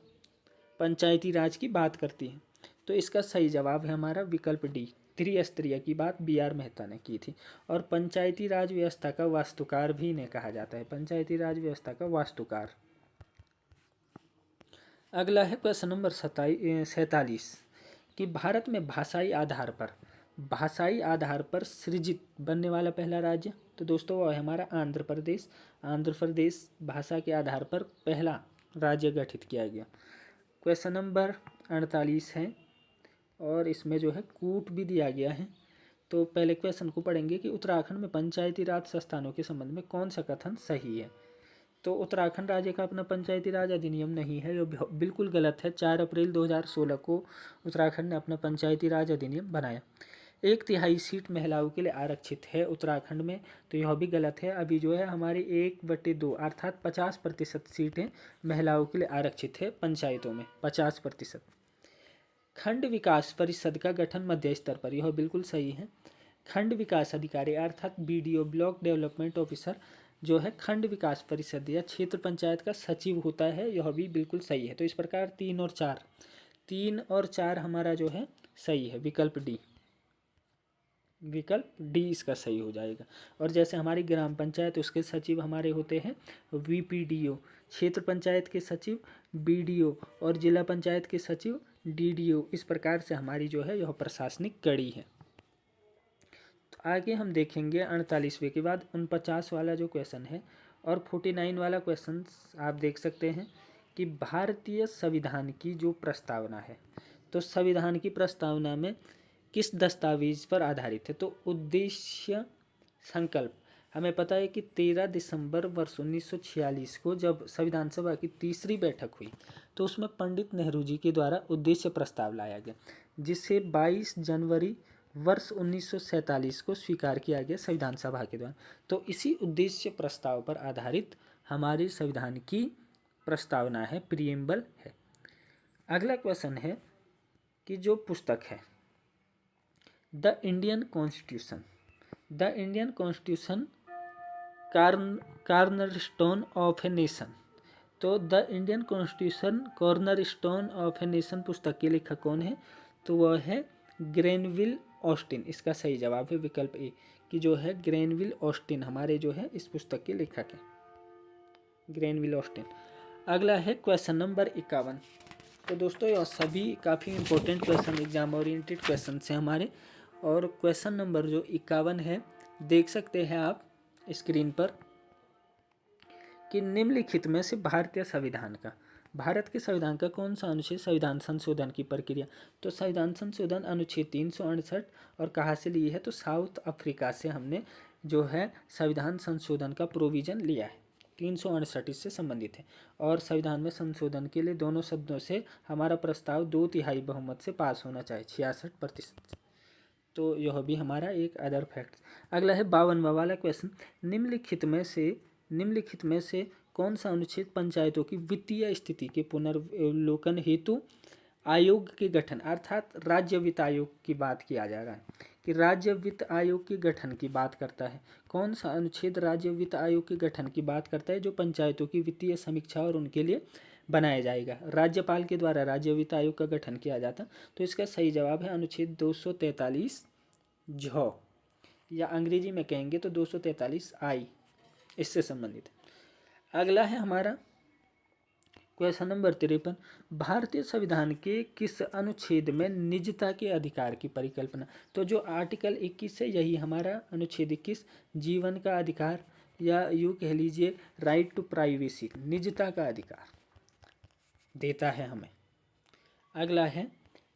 पंचायती राज की बात करती है। तो इसका सही जवाब है हमारा विकल्प डी, त्रिस्तरीय की बात BR मेहता ने की थी। और पंचायती राज व्यवस्था का वास्तुकार भी इन्हें कहा जाता है, पंचायती राज व्यवस्था का वास्तुकार। अगला है क्वेश्चन नंबर 47 कि भारत में भाषाई आधार पर सृजित बनने वाला पहला राज्य। तो दोस्तों वह है हमारा आंध्र प्रदेश। आंध्र प्रदेश भाषा के आधार पर पहला राज्य गठित किया गया। क्वेश्चन नंबर 48 है और इसमें जो है कूट भी दिया गया है। तो पहले क्वेश्चन को पढ़ेंगे कि उत्तराखंड में पंचायती राज संस्थानों के संबंध में कौन सा कथन सही है। तो उत्तराखंड राज्य का अपना पंचायती राज अधिनियम नहीं है, जो बिल्कुल गलत है। 4 अप्रैल 2016 को उत्तराखंड ने अपना पंचायती राज अधिनियम बनाया। 1/3 सीट महिलाओं के लिए आरक्षित है उत्तराखंड में, तो यह भी गलत है। अभी जो है हमारी 1/2 अर्थात 50% सीटें महिलाओं के लिए आरक्षित है पंचायतों में, 50%। खंड विकास परिषद का गठन मध्य स्तर पर, यह बिल्कुल सही है। खंड विकास अधिकारी अर्थात BDO ब्लॉक डेवलपमेंट ऑफिसर जो है खंड विकास परिषद या क्षेत्र पंचायत का सचिव होता है, यह भी बिल्कुल सही है। तो इस प्रकार 3 और 4 हमारा जो है सही है, विकल्प डी इसका सही हो जाएगा। और जैसे हमारी ग्राम पंचायत उसके सचिव हमारे होते हैं VPDO, क्षेत्र पंचायत के सचिव BDO और जिला पंचायत के सचिव DDO। इस प्रकार से हमारी जो है यह प्रशासनिक कड़ी है। तो आगे हम देखेंगे 48वें के बाद 49 वाला जो क्वेश्चन है और 49 वाला क्वेश्चन आप देख सकते हैं कि भारतीय संविधान की जो प्रस्तावना है, तो संविधान की प्रस्तावना में किस दस्तावेज पर आधारित है। तो उद्देश्य संकल्प, हमें पता है कि 13 दिसंबर वर्ष 1946 को जब संविधान सभा की तीसरी बैठक हुई तो उसमें पंडित नेहरू जी के द्वारा उद्देश्य प्रस्ताव लाया गया, जिसे 22 जनवरी वर्ष 1947 को स्वीकार किया गया संविधान सभा के द्वारा। तो इसी उद्देश्य प्रस्ताव पर आधारित हमारे संविधान की प्रस्तावना है, प्रीएम्बल है। अगला क्वेश्चन है कि जो पुस्तक है the Indian constitution cornerstone of a nation. तो the Indian constitution cornerstone of a nation पुस्तक के लेखक कौन है, तो वह है ग्रेनविल ऑस्टिन। इसका सही जवाब है विकल्प ए कि जो है ग्रेनविल ऑस्टिन हमारे जो है इस पुस्तक के लेखक हैं, ग्रेनविल ऑस्टिन। अगला है क्वेश्चन नंबर 51। तो दोस्तों यह सभी काफ़ी important question, exam oriented question हैं हमारे। और क्वेश्चन नंबर जो 51 है देख सकते हैं आप स्क्रीन पर कि निम्नलिखित में से भारत के संविधान का कौन सा अनुच्छेद संविधान संशोधन की प्रक्रिया। तो संविधान संशोधन अनुच्छेद 368 और कहाँ से लिए है, तो साउथ अफ्रीका से हमने जो है संविधान संशोधन का प्रोविज़न लिया है। 368 इससे संबंधित है। और संविधान में संशोधन के लिए दोनों शब्दों से हमारा प्रस्ताव 2/3 बहुमत से पास होना चाहिए, 66%। तो यह भी हमारा एक अदर फैक्ट। अगला है 52वां वाला क्वेश्चन, निम्नलिखित में से कौन सा अनुच्छेद पंचायतों की वित्तीय स्थिति के पुनर्विलोकन हेतु आयोग के गठन, अर्थात राज्य वित्त आयोग की बात किया जा रहा है कि राज्य वित्त आयोग के गठन की बात करता है। कौन सा अनुच्छेद राज्य वित्त आयोग के गठन की बात करता है, जो पंचायतों की वित्तीय समीक्षा और उनके लिए बनाया जाएगा। राज्यपाल के द्वारा राज्य वित्त आयोग का गठन किया जाता। तो इसका सही जवाब है अनुच्छेद 243 झ, या अंग्रेजी में कहेंगे तो 243 आई, इससे संबंधित। अगला है हमारा क्वेश्चन नंबर 53, भारतीय संविधान के किस अनुच्छेद में निजता के अधिकार की परिकल्पना। तो जो आर्टिकल 21 है यही हमारा अनुच्छेद 21 जीवन का अधिकार, या यूँ कह लीजिए राइट टू प्राइवेसी, निजता का अधिकार देता है हमें। अगला है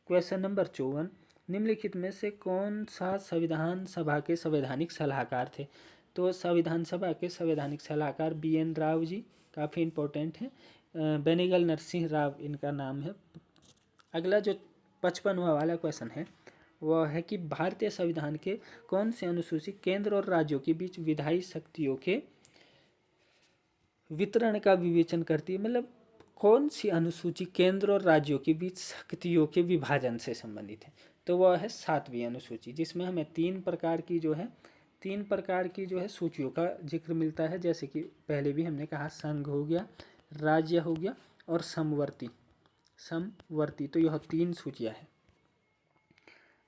क्वेश्चन नंबर 54, निम्नलिखित में से कौन सा संविधान सभा के संवैधानिक सलाहकार थे। तो संविधान सभा के संवैधानिक सलाहकार BN राव जी, काफ़ी इम्पोर्टेंट है, बेनेगल नरसिंह राव इनका नाम है। अगला जो 55वां वाला क्वेश्चन है वह है कि भारतीय संविधान के कौन से अनुसूची केंद्र और राज्यों के बीच विधायी शक्तियों के वितरण का विवेचन करती है, मतलब कौन सी अनुसूची केंद्र और राज्यों के बीच शक्तियों के विभाजन से संबंधित है। तो वह है 7वीं अनुसूची, जिसमें हमें तीन प्रकार की जो है सूचियों का जिक्र मिलता है, जैसे कि पहले भी हमने कहा संघ हो गया, राज्य हो गया और समवर्ती। तो यह 3 सूचियाँ हैं।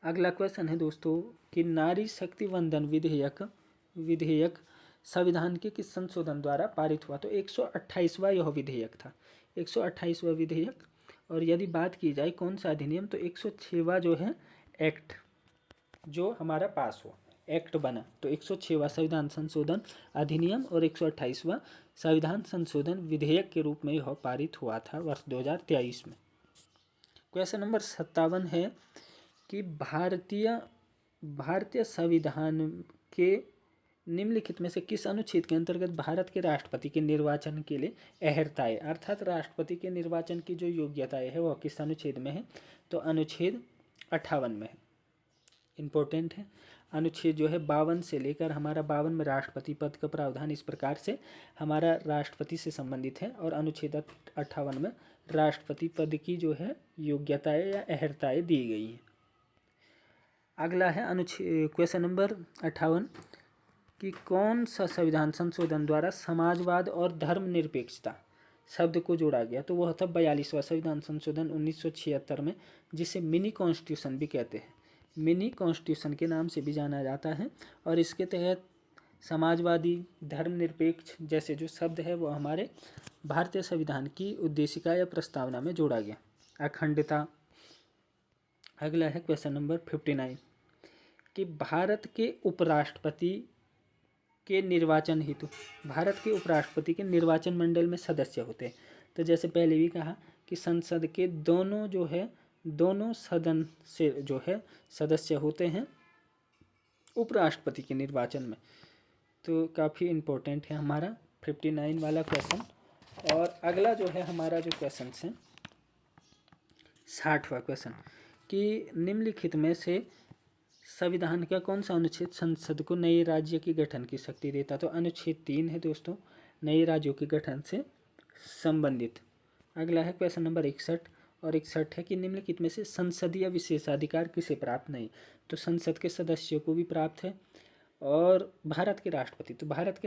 अगला क्वेश्चन है दोस्तों कि नारी शक्ति वंदन विधेयक संविधान के किस संशोधन द्वारा पारित हुआ। तो 128वां यह विधेयक था, 128वां विधेयक। और यदि बात की जाए कौन सा अधिनियम, तो 106वां जो है एक्ट जो हमारा पास हुआ, एक्ट बना, तो 106वां संविधान संशोधन अधिनियम और 128वां संविधान संशोधन विधेयक के रूप में यह पारित हुआ था वर्ष 2023 में। क्वेश्चन नंबर 57 है कि भारतीय संविधान के निम्नलिखित में से किस अनुच्छेद के अंतर्गत भारत के राष्ट्रपति के निर्वाचन के लिए अहर्ताएं, अर्थात राष्ट्रपति के निर्वाचन की जो योग्यताएं है वह किस अनुच्छेद में है। तो अनुच्छेद 58 में है, इम्पोर्टेंट है। अनुच्छेद जो है 52 से लेकर हमारा 52 में राष्ट्रपति पद का प्रावधान इस प्रकार से हमारा राष्ट्रपति से संबंधित है, और अनुच्छेद 58 में राष्ट्रपति पद की जो है योग्यताएं या अहर्ताएं दी गई हैं। अगला है अनुच्छेद क्वेश्चन नंबर 58 कि कौन सा संविधान संशोधन द्वारा समाजवाद और धर्मनिरपेक्षता शब्द को जोड़ा गया। तो वह था 42वां संविधान संशोधन 1976 में, जिसे मिनी कॉन्स्टिट्यूशन भी कहते हैं, मिनी कॉन्स्टिट्यूशन के नाम से भी जाना जाता है। और इसके तहत समाजवादी, धर्मनिरपेक्ष जैसे जो शब्द है वो हमारे भारतीय संविधान की उद्देशिका या प्रस्तावना में जोड़ा गया। अखंडता। अगला है क्वेश्चन नंबर 59 कि भारत के उपराष्ट्रपति के निर्वाचन हेतु भारत के उपराष्ट्रपति के निर्वाचन मंडल में सदस्य होते हैं। तो जैसे पहले भी कहा कि संसद के दोनों सदन से जो है सदस्य होते हैं उपराष्ट्रपति के निर्वाचन में। तो काफ़ी इम्पोर्टेंट है हमारा 59 वाला क्वेश्चन। और अगला जो है हमारा जो क्वेश्चन है 60वां क्वेश्चन कि निम्नलिखित में से संविधान का कौन सा अनुच्छेद संसद को नए राज्य के गठन की शक्ति देता। तो अनुच्छेद 3 है दोस्तों, नए राज्यों के गठन से संबंधित। अगला है क्वेश्चन नंबर 61 और 61 है कि निम्नलिखित में से संसदीय विशेषाधिकार किसे प्राप्त नहीं। तो संसद के सदस्यों को भी प्राप्त है, और भारत के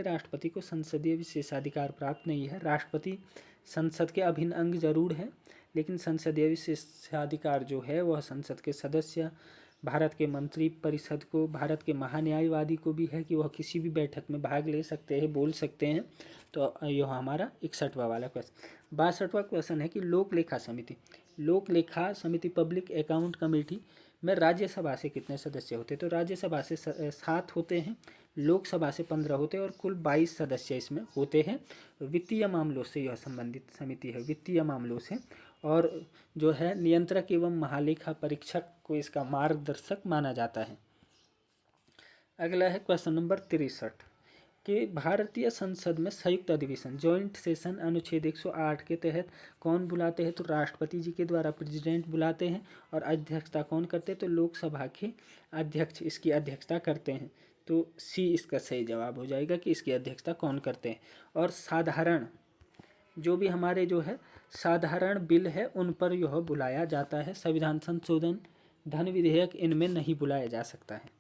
राष्ट्रपति को संसदीय विशेषाधिकार प्राप्त नहीं है। राष्ट्रपति संसद के अभिन्न अंग जरूर है, लेकिन संसदीय विशेषाधिकार जो है वह संसद के सदस्य, भारत के मंत्री परिषद को, भारत के महान्यायवादी को भी है कि वह किसी भी बैठक में भाग ले सकते हैं, बोल सकते हैं। तो यह हमारा 61वां वाला क्वेश्चन। 62वां क्वेश्चन है कि लोक लेखा समिति पब्लिक अकाउंट कमेटी में राज्यसभा से कितने सदस्य होते हैं। तो राज्यसभा से 7 होते हैं, लोकसभा से 15 होते हैं, और कुल 22 सदस्य इसमें होते हैं। वित्तीय मामलों से यह संबंधित समिति है, वित्तीय मामलों से, और जो है नियंत्रक एवं महालेखा परीक्षक को इसका मार्गदर्शक माना जाता है। अगला है क्वेश्चन नंबर 63 कि भारतीय संसद में संयुक्त अधिवेशन जॉइंट सेशन अनुच्छेद 108 के तहत कौन बुलाते हैं? तो राष्ट्रपति जी के द्वारा प्रेसिडेंट बुलाते हैं। और अध्यक्षता कौन करते हैं? तो लोकसभा के अध्यक्ष इसकी अध्यक्षता करते हैं। तो सी इसका सही जवाब हो जाएगा कि इसकी अध्यक्षता कौन करते हैं। और साधारण जो भी हमारे जो है साधारण बिल है उन पर यह बुलाया जाता है। संविधान संशोधन, धन विधेयक इनमें नहीं बुलाया जा सकता है।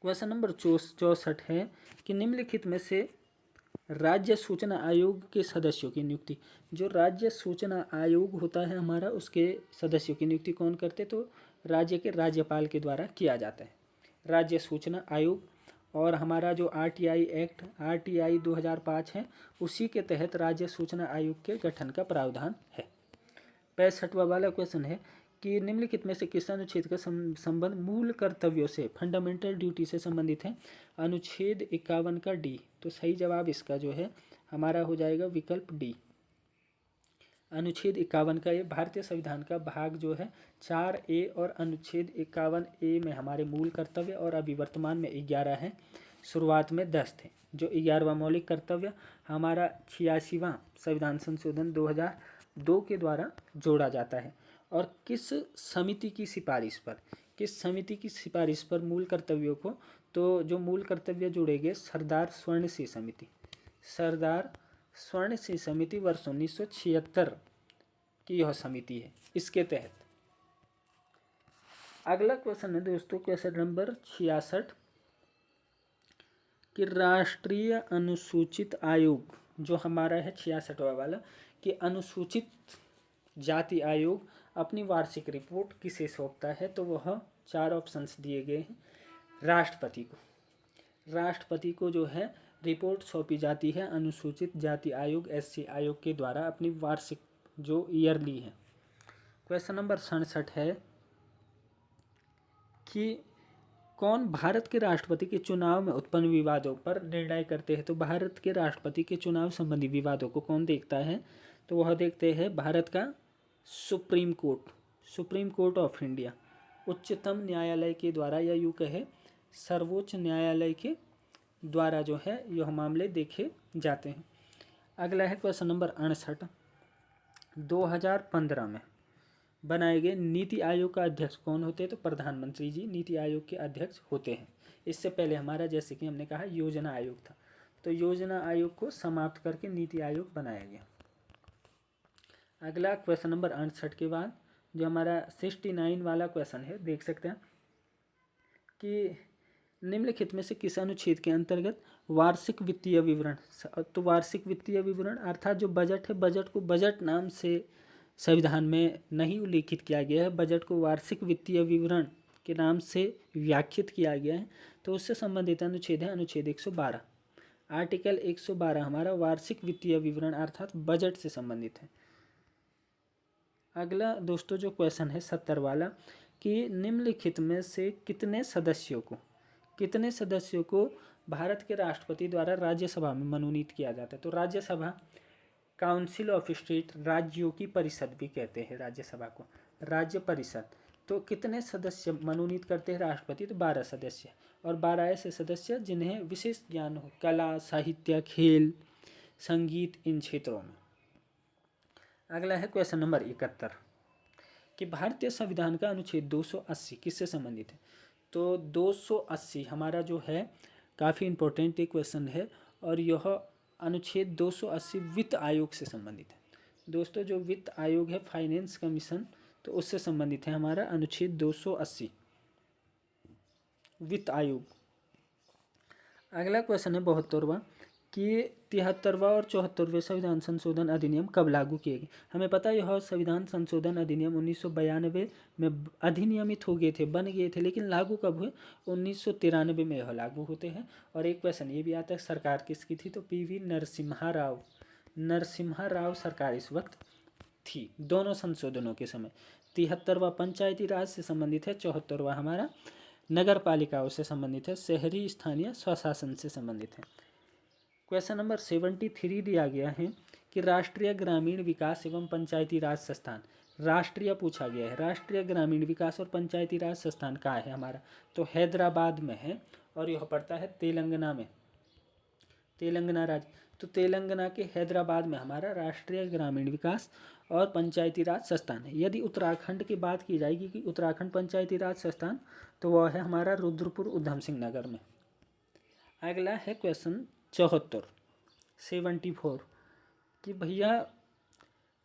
क्वेश्चन नंबर 64 है कि निम्नलिखित में से राज्य सूचना आयोग के सदस्यों की नियुक्ति, जो राज्य सूचना आयोग होता है हमारा, उसके सदस्यों की नियुक्ति कौन करते? तो राज्य के राज्यपाल के द्वारा किया जाता है राज्य सूचना आयोग। और हमारा जो आरटीआई एक्ट आरटीआई 2005 है उसी के तहत राज्य सूचना आयोग के गठन का प्रावधान है। 65वां वाला क्वेश्चन है कि निम्नलिखित में से किस अनुच्छेद का संबंध मूल कर्तव्यों से, फंडामेंटल ड्यूटी से संबंधित है? अनुच्छेद 51 का डी। तो सही जवाब इसका जो है हमारा हो जाएगा विकल्प डी। अनुच्छेद 51 का ये भारतीय संविधान का भाग जो है 4A और अनुच्छेद 51A में हमारे मूल कर्तव्य और अभी वर्तमान में 11 हैं, शुरुआत में 10 थे। जो 11वां मौलिक कर्तव्य हमारा 86वां संविधान संशोधन 2002 के द्वारा जोड़ा जाता है। और किस समिति की सिफारिश पर मूल कर्तव्यों को, तो जो मूल कर्तव्य जुड़ेंगे सरदार स्वर्ण सिंह समिति वर्ष 1976 की यह समिति है, इसके तहत। अगला क्वेश्चन है दोस्तों क्वेश्चन नंबर 66 कि राष्ट्रीय अनुसूचित आयोग जो हमारा है 66वां वाला कि अनुसूचित जाति आयोग अपनी वार्षिक रिपोर्ट किसे सौंपता है? तो वह 4 ऑप्शंस दिए गए हैं। राष्ट्रपति को जो है रिपोर्ट सौंपी जाती है अनुसूचित जाति आयोग SC आयोग के द्वारा अपनी वार्षिक जो ईयरली है। क्वेश्चन नंबर 67 है कि कौन भारत के राष्ट्रपति के चुनाव में उत्पन्न विवादों पर निर्णय करते हैं? तो भारत के राष्ट्रपति के चुनाव संबंधी विवादों को कौन देखता है? तो वह देखते हैं भारत का सुप्रीम कोर्ट ऑफ इंडिया, उच्चतम न्यायालय के द्वारा, या यूँ कहे सर्वोच्च न्यायालय के द्वारा जो है यह मामले देखे जाते हैं। अगला है क्वेश्चन नंबर 68 2015 में बनाए गए नीति आयोग का अध्यक्ष कौन होते हैं? तो प्रधानमंत्री जी नीति आयोग के अध्यक्ष होते हैं। इससे पहले हमारा जैसे कि हमने कहा योजना आयोग था, तो योजना आयोग को समाप्त करके नीति आयोग बनाया गया। अगला क्वेश्चन नंबर 68 के बाद जो हमारा 69 वाला क्वेश्चन है देख सकते हैं कि निम्नलिखित में से किस अनुच्छेद के अंतर्गत वार्षिक वित्तीय विवरण, तो वार्षिक वित्तीय विवरण अर्थात जो बजट है, बजट को बजट नाम से संविधान में नहीं उल्लिखित किया गया है, बजट को वार्षिक वित्तीय विवरण के नाम से व्याख्यात किया गया है। तो उससे संबंधित अनुच्छेद है अनुच्छेद 112। आर्टिकल 112 हमारा वार्षिक वित्तीय विवरण अर्थात बजट से संबंधित है। अगला दोस्तों जो क्वेश्चन है 70 वाला कि निम्नलिखित में से कितने सदस्यों को भारत के राष्ट्रपति द्वारा राज्यसभा में मनोनीत किया जाता है? तो राज्यसभा काउंसिल ऑफ स्टेट, राज्यों की परिषद भी कहते हैं राज्यसभा को, राज्य परिषद। तो कितने सदस्य मनोनीत करते हैं राष्ट्रपति? तो 12 सदस्य, और 12 ऐसे सदस्य जिन्हें विशेष ज्ञान हो कला, साहित्य, खेल, संगीत, इन क्षेत्रों में। अगला है क्वेश्चन नंबर 71 कि भारतीय संविधान का अनुच्छेद 280 किससे संबंधित है? तो 280 हमारा जो है काफ़ी इम्पोर्टेंट एक क्वेश्चन है, और यह अनुच्छेद 280 वित्त आयोग से संबंधित है। दोस्तों जो वित्त आयोग है फाइनेंस कमीशन, तो उससे संबंधित है हमारा अनुच्छेद 280 वित्त आयोग। अगला क्वेश्चन है 72वां कि 73वां और 74वें संविधान संशोधन अधिनियम कब लागू किए गए? हमें पता है यह संविधान संशोधन अधिनियम 1992 में अधिनियमित हो गए थे, बन गए थे, लेकिन लागू कब हुए? 1993 में यह लागू होते हैं। और एक क्वेश्चन ये भी आता है सरकार किसकी थी? तो PV नरसिम्हा राव सरकार इस वक्त थी दोनों संशोधनों के समय। 73वां पंचायती राज से संबंधित है, 74वां हमारा नगर पालिकाओं से संबंधित है, शहरी स्थानीय स्वशासन से संबंधित है। क्वेश्चन नंबर 73 दिया गया है कि राष्ट्रीय ग्रामीण विकास एवं पंचायती राज संस्थान, राष्ट्रीय पूछा गया है, राष्ट्रीय ग्रामीण विकास और पंचायती राज संस्थान कहाँ है हमारा? तो हैदराबाद में है, और यह पड़ता है तेलंगाना में। तेलंगाना राज्य, तो तेलंगाना के हैदराबाद में हमारा राष्ट्रीय ग्रामीण विकास और पंचायती राज संस्थान है। यदि उत्तराखंड की बात की जाएगी कि उत्तराखंड पंचायती राज संस्थान, तो वह है हमारा रुद्रपुर उधम सिंह नगर में। अगला है क्वेश्चन 74 कि भैया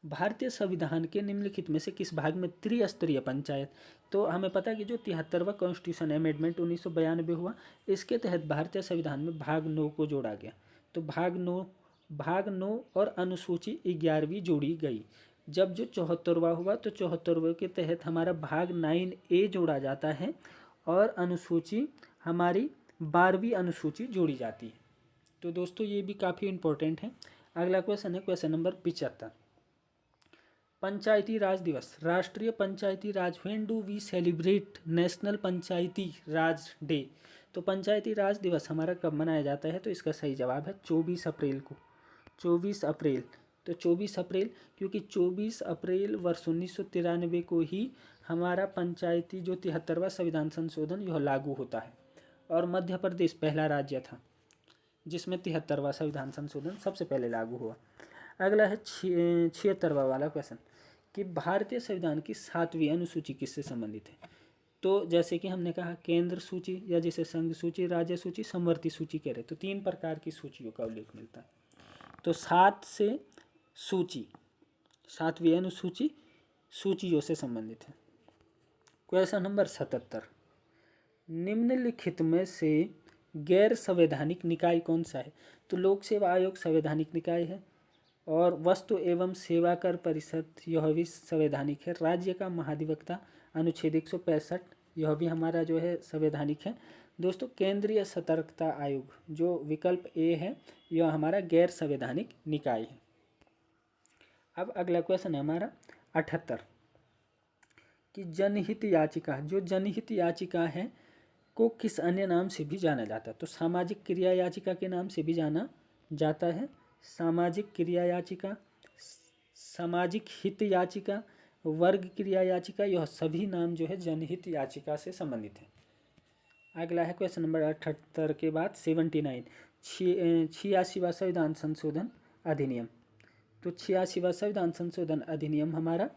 भारतीय संविधान के निम्नलिखित में से किस भाग में त्रिस्तरीय पंचायत, तो हमें पता है कि जो 73वां कॉन्स्टिट्यूशन अमेंडमेंट 1992 हुआ, इसके तहत भारतीय संविधान में भाग 9 को जोड़ा गया। तो भाग 9 और अनुसूची 11वीं जोड़ी गई। जब जो 74वां हुआ तो 74वें के तहत हमारा भाग 9A जोड़ा जाता है और अनुसूची हमारी 12वीं अनुसूची जोड़ी जाती है। तो दोस्तों ये भी काफ़ी इम्पोर्टेंट है। अगला क्वेश्चन है क्वेश्चन नंबर 75, पंचायती राज दिवस, राष्ट्रीय Panchayati Raj, when do we celebrate national Panchayati Raj day. तो पंचायती राज दिवस हमारा कब मनाया जाता है, तो इसका सही जवाब है 24 अप्रैल को। 24 अप्रैल, तो 24 अप्रैल क्योंकि 24 अप्रैल वर्ष 1993 को ही हमारा पंचायती जो 73वां संविधान संशोधन यह लागू होता है और मध्य प्रदेश पहला राज्य था जिसमें 73वां संविधान संशोधन सबसे पहले लागू हुआ। अगला है 76वां वाला क्वेश्चन कि भारतीय संविधान की 7वीं अनुसूची किससे संबंधित है। तो जैसे कि हमने कहा केंद्र सूची या जिसे संघ सूची, राज्य सूची, समवर्ती सूची कह रहे, तो 3 प्रकार की सूचियों का उल्लेख मिलता है। तो 7 से सूची, 7वीं अनुसूची सूचियों से संबंधित है। क्वेश्चन नंबर 77, निम्नलिखित में से गैर संवैधानिक निकाय कौन सा है। तो लोक सेवा आयोग संवैधानिक निकाय है और वस्तु एवं सेवा कर परिषद यह भी संवैधानिक है। राज्य का महाधिवक्ता अनुच्छेद 165 यह भी हमारा जो है संवैधानिक है। दोस्तों केंद्रीय सतर्कता आयोग जो विकल्प ए है यह हमारा गैर संवैधानिक निकाय है। अब अगला क्वेश्चन है हमारा 78 कि जनहित याचिका, जो जनहित याचिका है को किस अन्य नाम से भी जाना जाता है। तो सामाजिक क्रिया याचिका के नाम से भी जाना जाता है, सामाजिक क्रिया याचिका, सामाजिक हित याचिका, वर्ग क्रिया याचिका, यह सभी नाम जो है जनहित याचिका से संबंधित है। अगला है क्वेश्चन नंबर 78 के बाद 79, 86वां संविधान संशोधन अधिनियम। तो 86वां संविधान संशोधन अधिनियम हमारा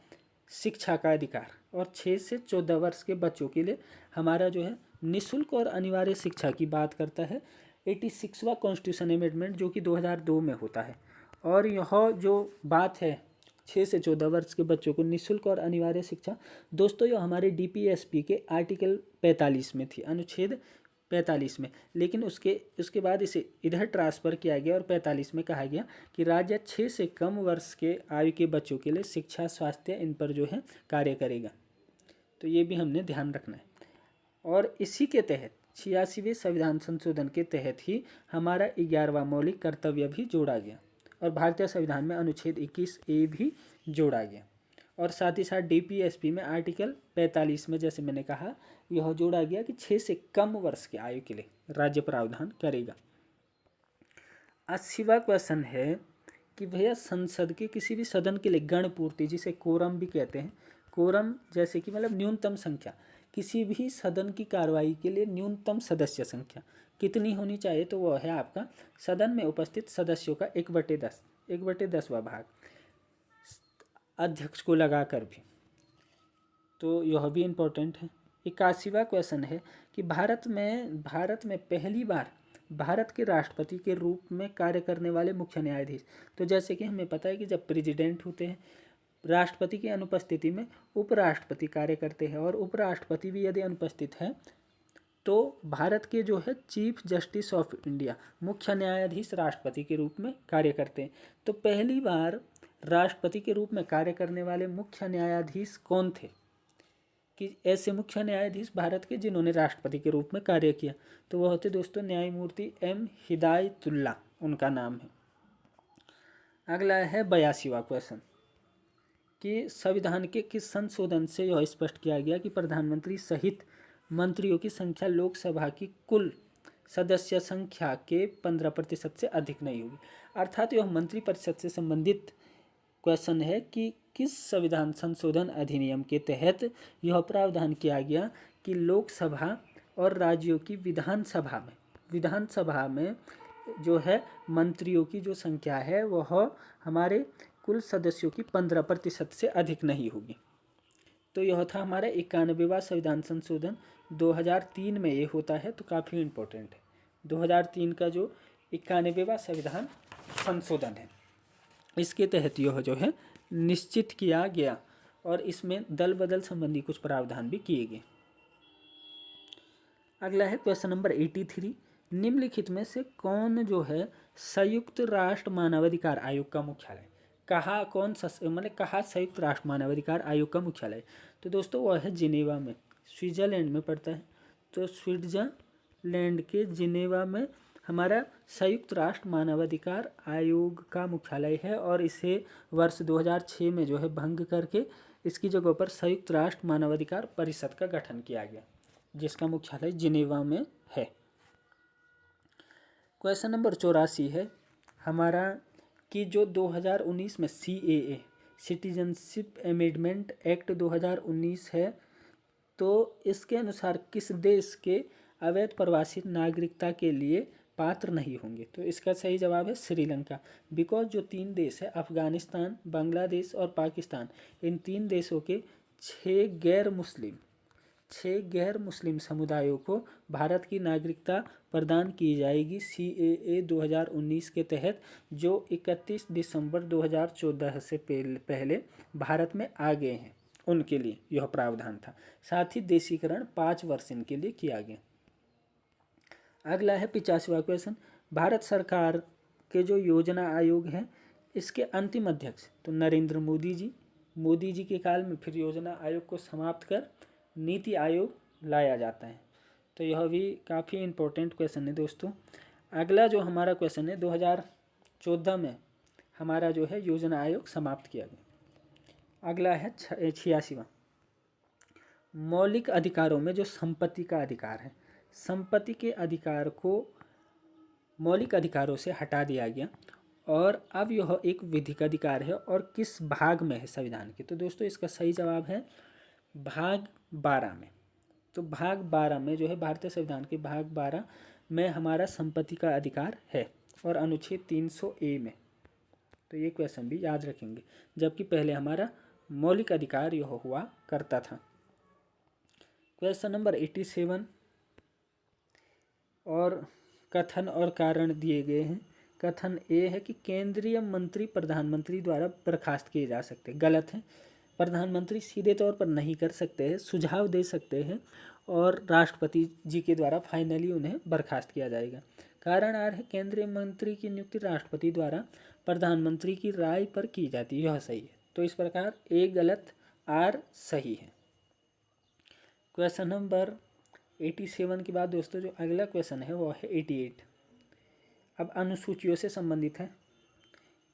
शिक्षा का अधिकार और 6 से 14 वर्ष के बच्चों के लिए हमारा जो है निःशुल्क और अनिवार्य शिक्षा की बात करता है। 86वां कॉन्स्टिट्यूशन अमेंडमेंट जो कि 2002 में होता है और यह जो बात है 6 से 14 वर्ष के बच्चों को निःशुल्क और अनिवार्य शिक्षा, दोस्तों यह हमारे DPSP के आर्टिकल 45 में थी, अनुच्छेद 45 में, लेकिन उसके बाद इसे इधर ट्रांसफ़र किया गया और 45 में कहा गया कि राज्य 6 से कम वर्ष के आयु के बच्चों के लिए शिक्षा, स्वास्थ्य इन पर जो है कार्य करेगा। तो ये भी हमने ध्यान रखना है। और इसी के तहत 86वें संविधान संशोधन के तहत ही हमारा 11वां मौलिक कर्तव्य भी जोड़ा गया और भारतीय संविधान में अनुच्छेद 21A भी जोड़ा गया और साथ ही साथ DPSP में आर्टिकल 45 में जैसे मैंने कहा यह जोड़ा गया कि 6 से कम वर्ष की आयु के लिए राज्य प्रावधान करेगा। 80वां क्वेश्चन है कि भैया संसद के किसी भी सदन के लिए गण पूर्ति, जिसे कोरम भी कहते हैं, कोरम जैसे कि मतलब न्यूनतम संख्या, किसी भी सदन की कार्रवाई के लिए न्यूनतम सदस्य संख्या कितनी होनी चाहिए, तो वह है आपका सदन में उपस्थित सदस्यों का 1/10वां भाग अध्यक्ष को लगाकर भी। तो यह भी इम्पोर्टेंट है। 81वां क्वेश्चन है कि भारत में पहली बार भारत के राष्ट्रपति के रूप में कार्य करने वाले मुख्य न्यायाधीश। तो जैसे कि हमें पता है कि जब प्रेसिडेंट होते हैं राष्ट्रपति की अनुपस्थिति में उपराष्ट्रपति कार्य करते हैं और उपराष्ट्रपति भी यदि अनुपस्थित है तो भारत के जो है चीफ जस्टिस ऑफ इंडिया, मुख्य न्यायाधीश राष्ट्रपति के रूप में कार्य करते हैं। तो पहली बार राष्ट्रपति के रूप में कार्य करने वाले मुख्य न्यायाधीश कौन थे, कि ऐसे मुख्य न्यायाधीश भारत के जिन्होंने राष्ट्रपति के रूप में कार्य किया, तो वह थे दोस्तों न्यायमूर्ति M हिदायतुल्ला, उनका नाम है। अगला है 82वां क्वेश्चन कि संविधान के किस संशोधन से यह स्पष्ट किया गया कि प्रधानमंत्री सहित मंत्रियों की संख्या लोकसभा की कुल सदस्य संख्या के 15% से अधिक नहीं होगी। अर्थात यह मंत्रिपरिषद से संबंधित क्वेश्चन है कि किस संविधान संशोधन अधिनियम के तहत यह प्रावधान किया गया कि लोकसभा और राज्यों की विधानसभा में जो है मंत्रियों की जो संख्या है वह हमारे कुल सदस्यों की 15% से अधिक नहीं होगी। तो यह था हमारा 91वां संविधान संशोधन 2003 में ये होता है, तो काफ़ी इम्पोर्टेंट है। 2003 का जो 91वां संविधान संशोधन है, इसके तहत यह जो है निश्चित किया गया और इसमें दल बदल संबंधी कुछ प्रावधान भी किए गए। अगला है क्वेश्चन नंबर 83, निम्नलिखित में से कौन जो है संयुक्त राष्ट्र मानवाधिकार आयोग का मुख्यालय? कहाँ कौन सा मतलब कहाँ संयुक्त राष्ट्र मानवाधिकार आयोग का मुख्यालय? तो दोस्तों वह है जिनेवा में, स्विट्जरलैंड में पड़ता है। तो स्विट्जरलैंड के जिनेवा में हमारा संयुक्त राष्ट्र मानवाधिकार आयोग का मुख्यालय है और इसे वर्ष 2006 में जो है भंग करके इसकी जगह पर संयुक्त राष्ट्र मानवाधिकार परिषद का गठन किया गया, जिसका मुख्यालय जिनेवा में है। क्वेश्चन नंबर 84 है हमारा कि जो 2019 में CAA सिटीजनशिप अमेंडमेंट एक्ट 2019 है, तो इसके अनुसार किस देश के अवैध प्रवासी नागरिकता के लिए पात्र नहीं होंगे? तो इसका सही जवाब है श्रीलंका। बिकॉज जो 3 देश है अफगानिस्तान, बांग्लादेश और पाकिस्तान, इन 3 देशों के 6 गैर मुस्लिम समुदायों को भारत की नागरिकता प्रदान की जाएगी CAA 2019 के तहत, जो 31 दिसंबर 2014 से पहले भारत में आ गए हैं, उनके लिए यह प्रावधान था। साथ ही देशीकरण 5 वर्ष इनके लिए किया गया। अगला है 85वां क्वेश्चन, भारत सरकार के जो योजना आयोग हैं इसके अंतिम अध्यक्ष तो नरेंद्र मोदी जी के काल में फिर योजना आयोग को समाप्त कर नीति आयोग लाया जाता है। तो यह भी काफ़ी इम्पोर्टेंट क्वेश्चन है दोस्तों। अगला जो हमारा क्वेश्चन है 2014 में हमारा जो है योजना आयोग समाप्त किया गया। अगला है 86वां, मौलिक अधिकारों में जो संपत्ति का अधिकार है, संपत्ति के अधिकार को मौलिक अधिकारों से हटा दिया गया और अब यह एक विधिक अधिकार है और किस भाग में है संविधान के? तो दोस्तों इसका सही जवाब है भाग 12 में। तो भाग 12 में जो है भारतीय संविधान के भाग 12 में हमारा संपत्ति का अधिकार है और अनुच्छेद 300A में। तो ये क्वेश्चन भी याद रखेंगे, जबकि पहले हमारा मौलिक अधिकार यह हुआ करता था। क्वेश्चन नंबर 87 और कथन और कारण दिए गए हैं। कथन ए है कि केंद्रीय मंत्री प्रधानमंत्री द्वारा बर्खास्त किए जा सकते, गलत है। प्रधानमंत्री सीधे तौर पर नहीं कर सकते हैं, सुझाव दे सकते हैं और राष्ट्रपति जी के द्वारा फाइनली उन्हें बर्खास्त किया जाएगा। कारण आर है केंद्रीय मंत्री की नियुक्ति राष्ट्रपति द्वारा प्रधानमंत्री की राय पर की जाती है, यह सही है। तो इस प्रकार ए गलत, आर सही है। क्वेश्चन नंबर 87 के बाद दोस्तों जो अगला क्वेश्चन है वो है 88। अब अनुसूचियों से संबंधित है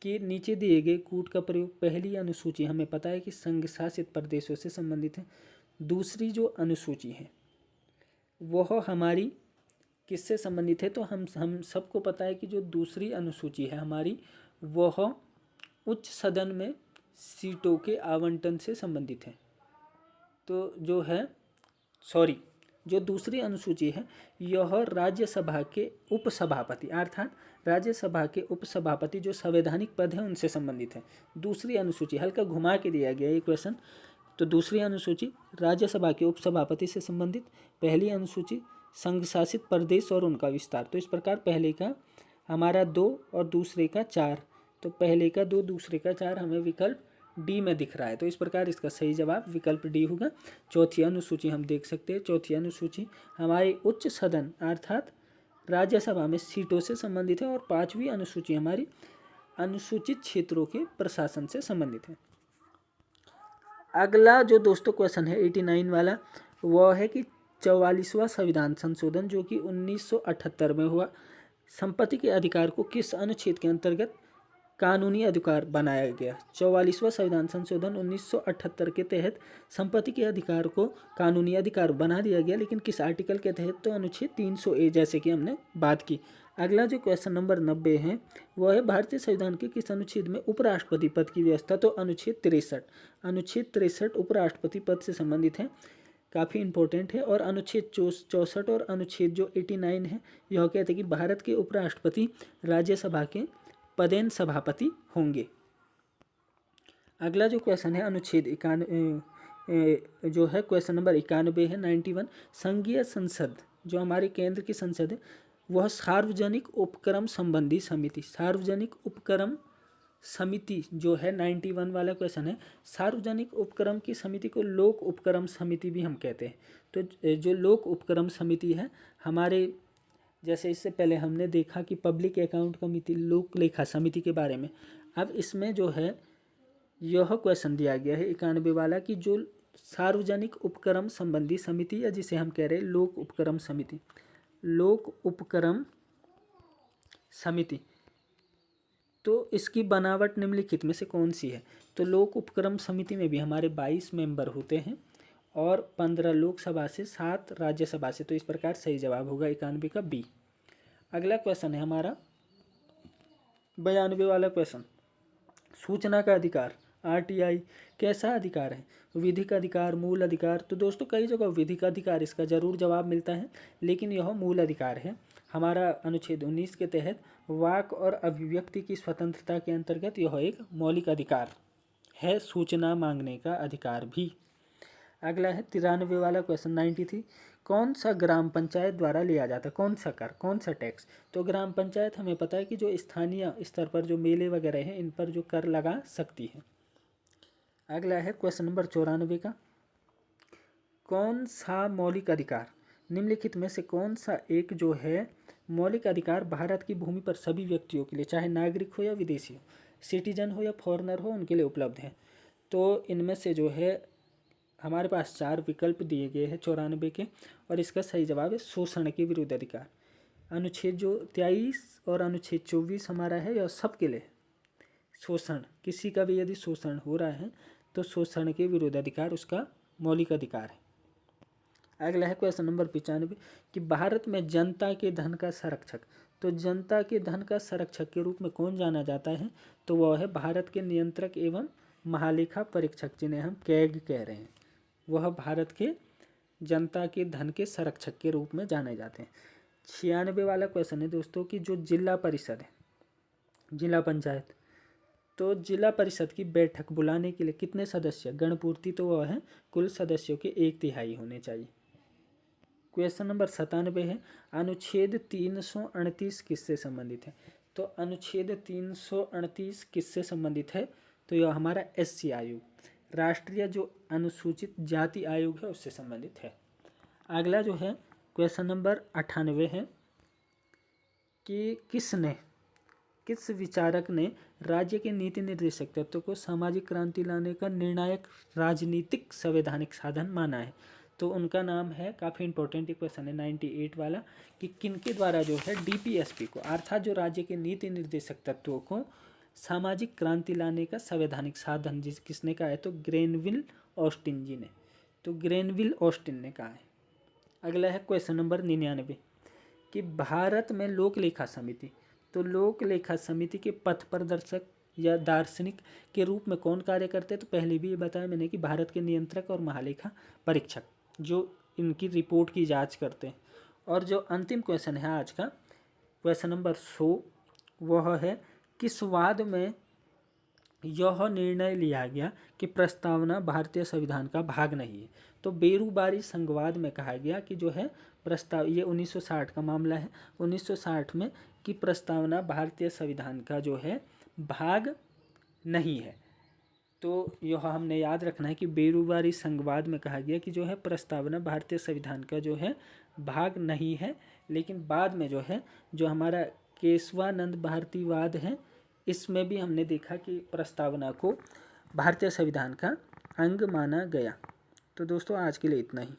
कि नीचे दिए गए कूट का प्रयोग, पहली अनुसूची हमें पता है कि संघ शासित प्रदेशों से संबंधित है। दूसरी जो अनुसूची है वह हमारी किससे संबंधित है? तो हम सबको पता है कि जो दूसरी अनुसूची है हमारी वह उच्च सदन में सीटों के आवंटन से संबंधित है। तो जो है जो दूसरी अनुसूची है यह राज्यसभा के उपसभापति अर्थात राज्यसभा के उपसभापति जो संवैधानिक पद है उनसे संबंधित है। दूसरी अनुसूची हल्का घुमा के दिया गया ये क्वेश्चन। तो दूसरी अनुसूची राज्यसभा के उपसभापति से संबंधित, पहली अनुसूची संघ शासित प्रदेश और उनका विस्तार। तो इस प्रकार पहले का हमारा 2 और दूसरे का 4, तो पहले का 2 दूसरे का 4 हमें विकल्प डी में दिख रहा है। तो इस प्रकार इसका सही जवाब विकल्प डी होगा। चौथी अनुसूची हम देख सकते हैं, चौथी अनुसूची हमारी उच्च सदन अर्थात राज्यसभा में सीटों से संबंधित है और 5वीं अनुसूची हमारी अनुसूचित क्षेत्रों के प्रशासन से संबंधित है। अगला जो दोस्तों क्वेश्चन है 89 वाला वह है कि 44वां संविधान संशोधन जो कि 1978 में हुआ, संपत्ति के अधिकार को किस अनुच्छेद के अंतर्गत कानूनी अधिकार बनाया गया? 44वां संविधान संशोधन 1978 के तहत संपत्ति के अधिकार को कानूनी अधिकार बना दिया गया, लेकिन किस आर्टिकल के तहत? तो अनुच्छेद 300A, जैसे कि हमने बात की। अगला जो क्वेश्चन नंबर 90 है वह है भारतीय संविधान के किस अनुच्छेद में उपराष्ट्रपति पद की व्यवस्था? तो अनुच्छेद 63 उपराष्ट्रपति पद से संबंधित है। काफ़ी इम्पोर्टेंट है। और अनुच्छेद 64 और अनुच्छेद जो 89 है यह कहते हैं कि भारत के उपराष्ट्रपति राज्यसभा के पदेन सभापति होंगे। अगला जो क्वेश्चन है अनुच्छेद 91 जो है क्वेश्चन नंबर 91 है 91। संघीय संसद जो हमारे केंद्र की संसद है वह सार्वजनिक उपक्रम संबंधी समिति, सार्वजनिक उपक्रम समिति जो है 91 वाला क्वेश्चन है। सार्वजनिक उपक्रम की समिति को लोक उपक्रम समिति भी हम कहते हैं। तो जो लोक उपक्रम समिति है हमारे, जैसे इससे पहले हमने देखा कि पब्लिक अकाउंट कमेटी लोक लेखा समिति के बारे में, अब इसमें जो है यह क्वेश्चन दिया गया है 91 वाला कि जो सार्वजनिक उपक्रम संबंधी समिति या जिसे हम कह रहे हैं लोक उपक्रम समिति, लोक उपक्रम समिति, तो इसकी बनावट निम्नलिखित में से कौन सी है। तो लोक उपक्रम समिति में भी हमारे 22 मेंबर होते हैं और 15 लोकसभा से 7 राज्यसभा से। तो इस प्रकार सही जवाब होगा 91 का बी। अगला क्वेश्चन है हमारा 92 वाला क्वेश्चन, सूचना का अधिकार आरटीआई कैसा अधिकार है। विधिक अधिकार, मूल अधिकार। तो दोस्तों कई जगह विधिक अधिकार इसका जरूर जवाब मिलता है, लेकिन यह मूल अधिकार है। हमारा अनुच्छेद 19 के तहत वाक और अभिव्यक्ति की स्वतंत्रता के अंतर्गत यह एक मौलिक अधिकार है, सूचना मांगने का अधिकार भी। अगला है 93 वाला क्वेश्चन 93। कौन सा ग्राम पंचायत द्वारा लिया जाता है, कौन सा कर, कौन सा टैक्स। तो ग्राम पंचायत हमें पता है कि जो स्थानीय स्तर पर जो मेले वगैरह हैं इन पर जो कर लगा सकती है। अगला है क्वेश्चन नंबर 94 का, कौन सा मौलिक अधिकार निम्नलिखित में से कौन सा एक जो है मौलिक अधिकार भारत की भूमि पर सभी व्यक्तियों के लिए, चाहे नागरिक हो या विदेशी हो, सिटीजन हो या फॉरेनर हो, उनके लिए उपलब्ध है। तो इनमें से जो है हमारे पास 4 विकल्प दिए गए हैं 94 के, और इसका सही जवाब है शोषण के विरुद्ध अधिकार। अनुच्छेद जो 23 और अनुच्छेद 24 हमारा है यह सबके लिए शोषण, किसी का भी यदि शोषण हो रहा है तो शोषण के विरुद्ध अधिकार उसका मौलिक अधिकार है। अगला है क्वेश्चन नंबर 95 कि भारत में जनता के धन का संरक्षक। तो जनता के धन का संरक्षक के रूप में कौन जाना जाता है, तो वह है भारत के नियंत्रक एवं महालेखा परीक्षक, जिन्हें हम कैग कह रहे हैं। वह भारत के जनता के धन के संरक्षक के रूप में जाने जाते हैं। 96 वाला क्वेश्चन है दोस्तों कि जो जिला परिषद है, जिला पंचायत, तो जिला परिषद की बैठक बुलाने के लिए कितने सदस्य, गणपूर्ति, तो वह है कुल सदस्यों के 1/3 होने चाहिए। क्वेश्चन नंबर 97 है अनुच्छेद 338 किससे संबंधित है। तो अनुच्छेद 338 किससे संबंधित है, तो यह हमारा SC आयोग, राष्ट्रीय जो अनुसूचित जाति आयोग है उससे संबंधित है। अगला जो है क्वेश्चन नंबर 98 है कि किस विचारक ने राज्य के नीति निर्देशक तत्वों को सामाजिक क्रांति लाने का निर्णायक राजनीतिक संवैधानिक साधन माना है। तो उनका नाम है, काफ़ी इंपॉर्टेंट क्वेश्चन है 98 वाला, कि किनके द्वारा जो है DPSP को, अर्थात जो राज्य के नीति निर्देशक तत्वों को सामाजिक क्रांति लाने का संवैधानिक साधन किसने कहा है, तो ग्रेनविल ऑस्टिन जी ने। तो ग्रेनविल ऑस्टिन ने कहा है। अगला है क्वेश्चन नंबर 99 कि भारत में लोक लेखा समिति, तो लोक लेखा समिति के पथ प्रदर्शक या दार्शनिक के रूप में कौन कार्य करते हैं। तो पहले भी ये बताया मैंने कि भारत के नियंत्रक और महालेखा परीक्षक जो इनकी रिपोर्ट की जांच करते हैं। और जो अंतिम क्वेश्चन है आज का क्वेश्चन नंबर 100 वह है किस वाद में यह निर्णय लिया गया कि प्रस्तावना भारतीय संविधान का भाग नहीं है। तो बेरूबारी संघवाद में कहा गया कि जो है प्रस्ताव, ये 1960 का मामला है, 1960 में कि प्रस्तावना भारतीय संविधान का जो है भाग नहीं है। तो यह हमने याद रखना है कि बेरूबारी संघवाद में कहा गया कि जो है प्रस्तावना भारतीय संविधान का जो है भाग नहीं है। लेकिन बाद में जो है जो हमारा केशवानंद भारतीवाद है इसमें भी हमने देखा कि प्रस्तावना को भारतीय संविधान का अंग माना गया। तो दोस्तों आज के लिए इतना ही।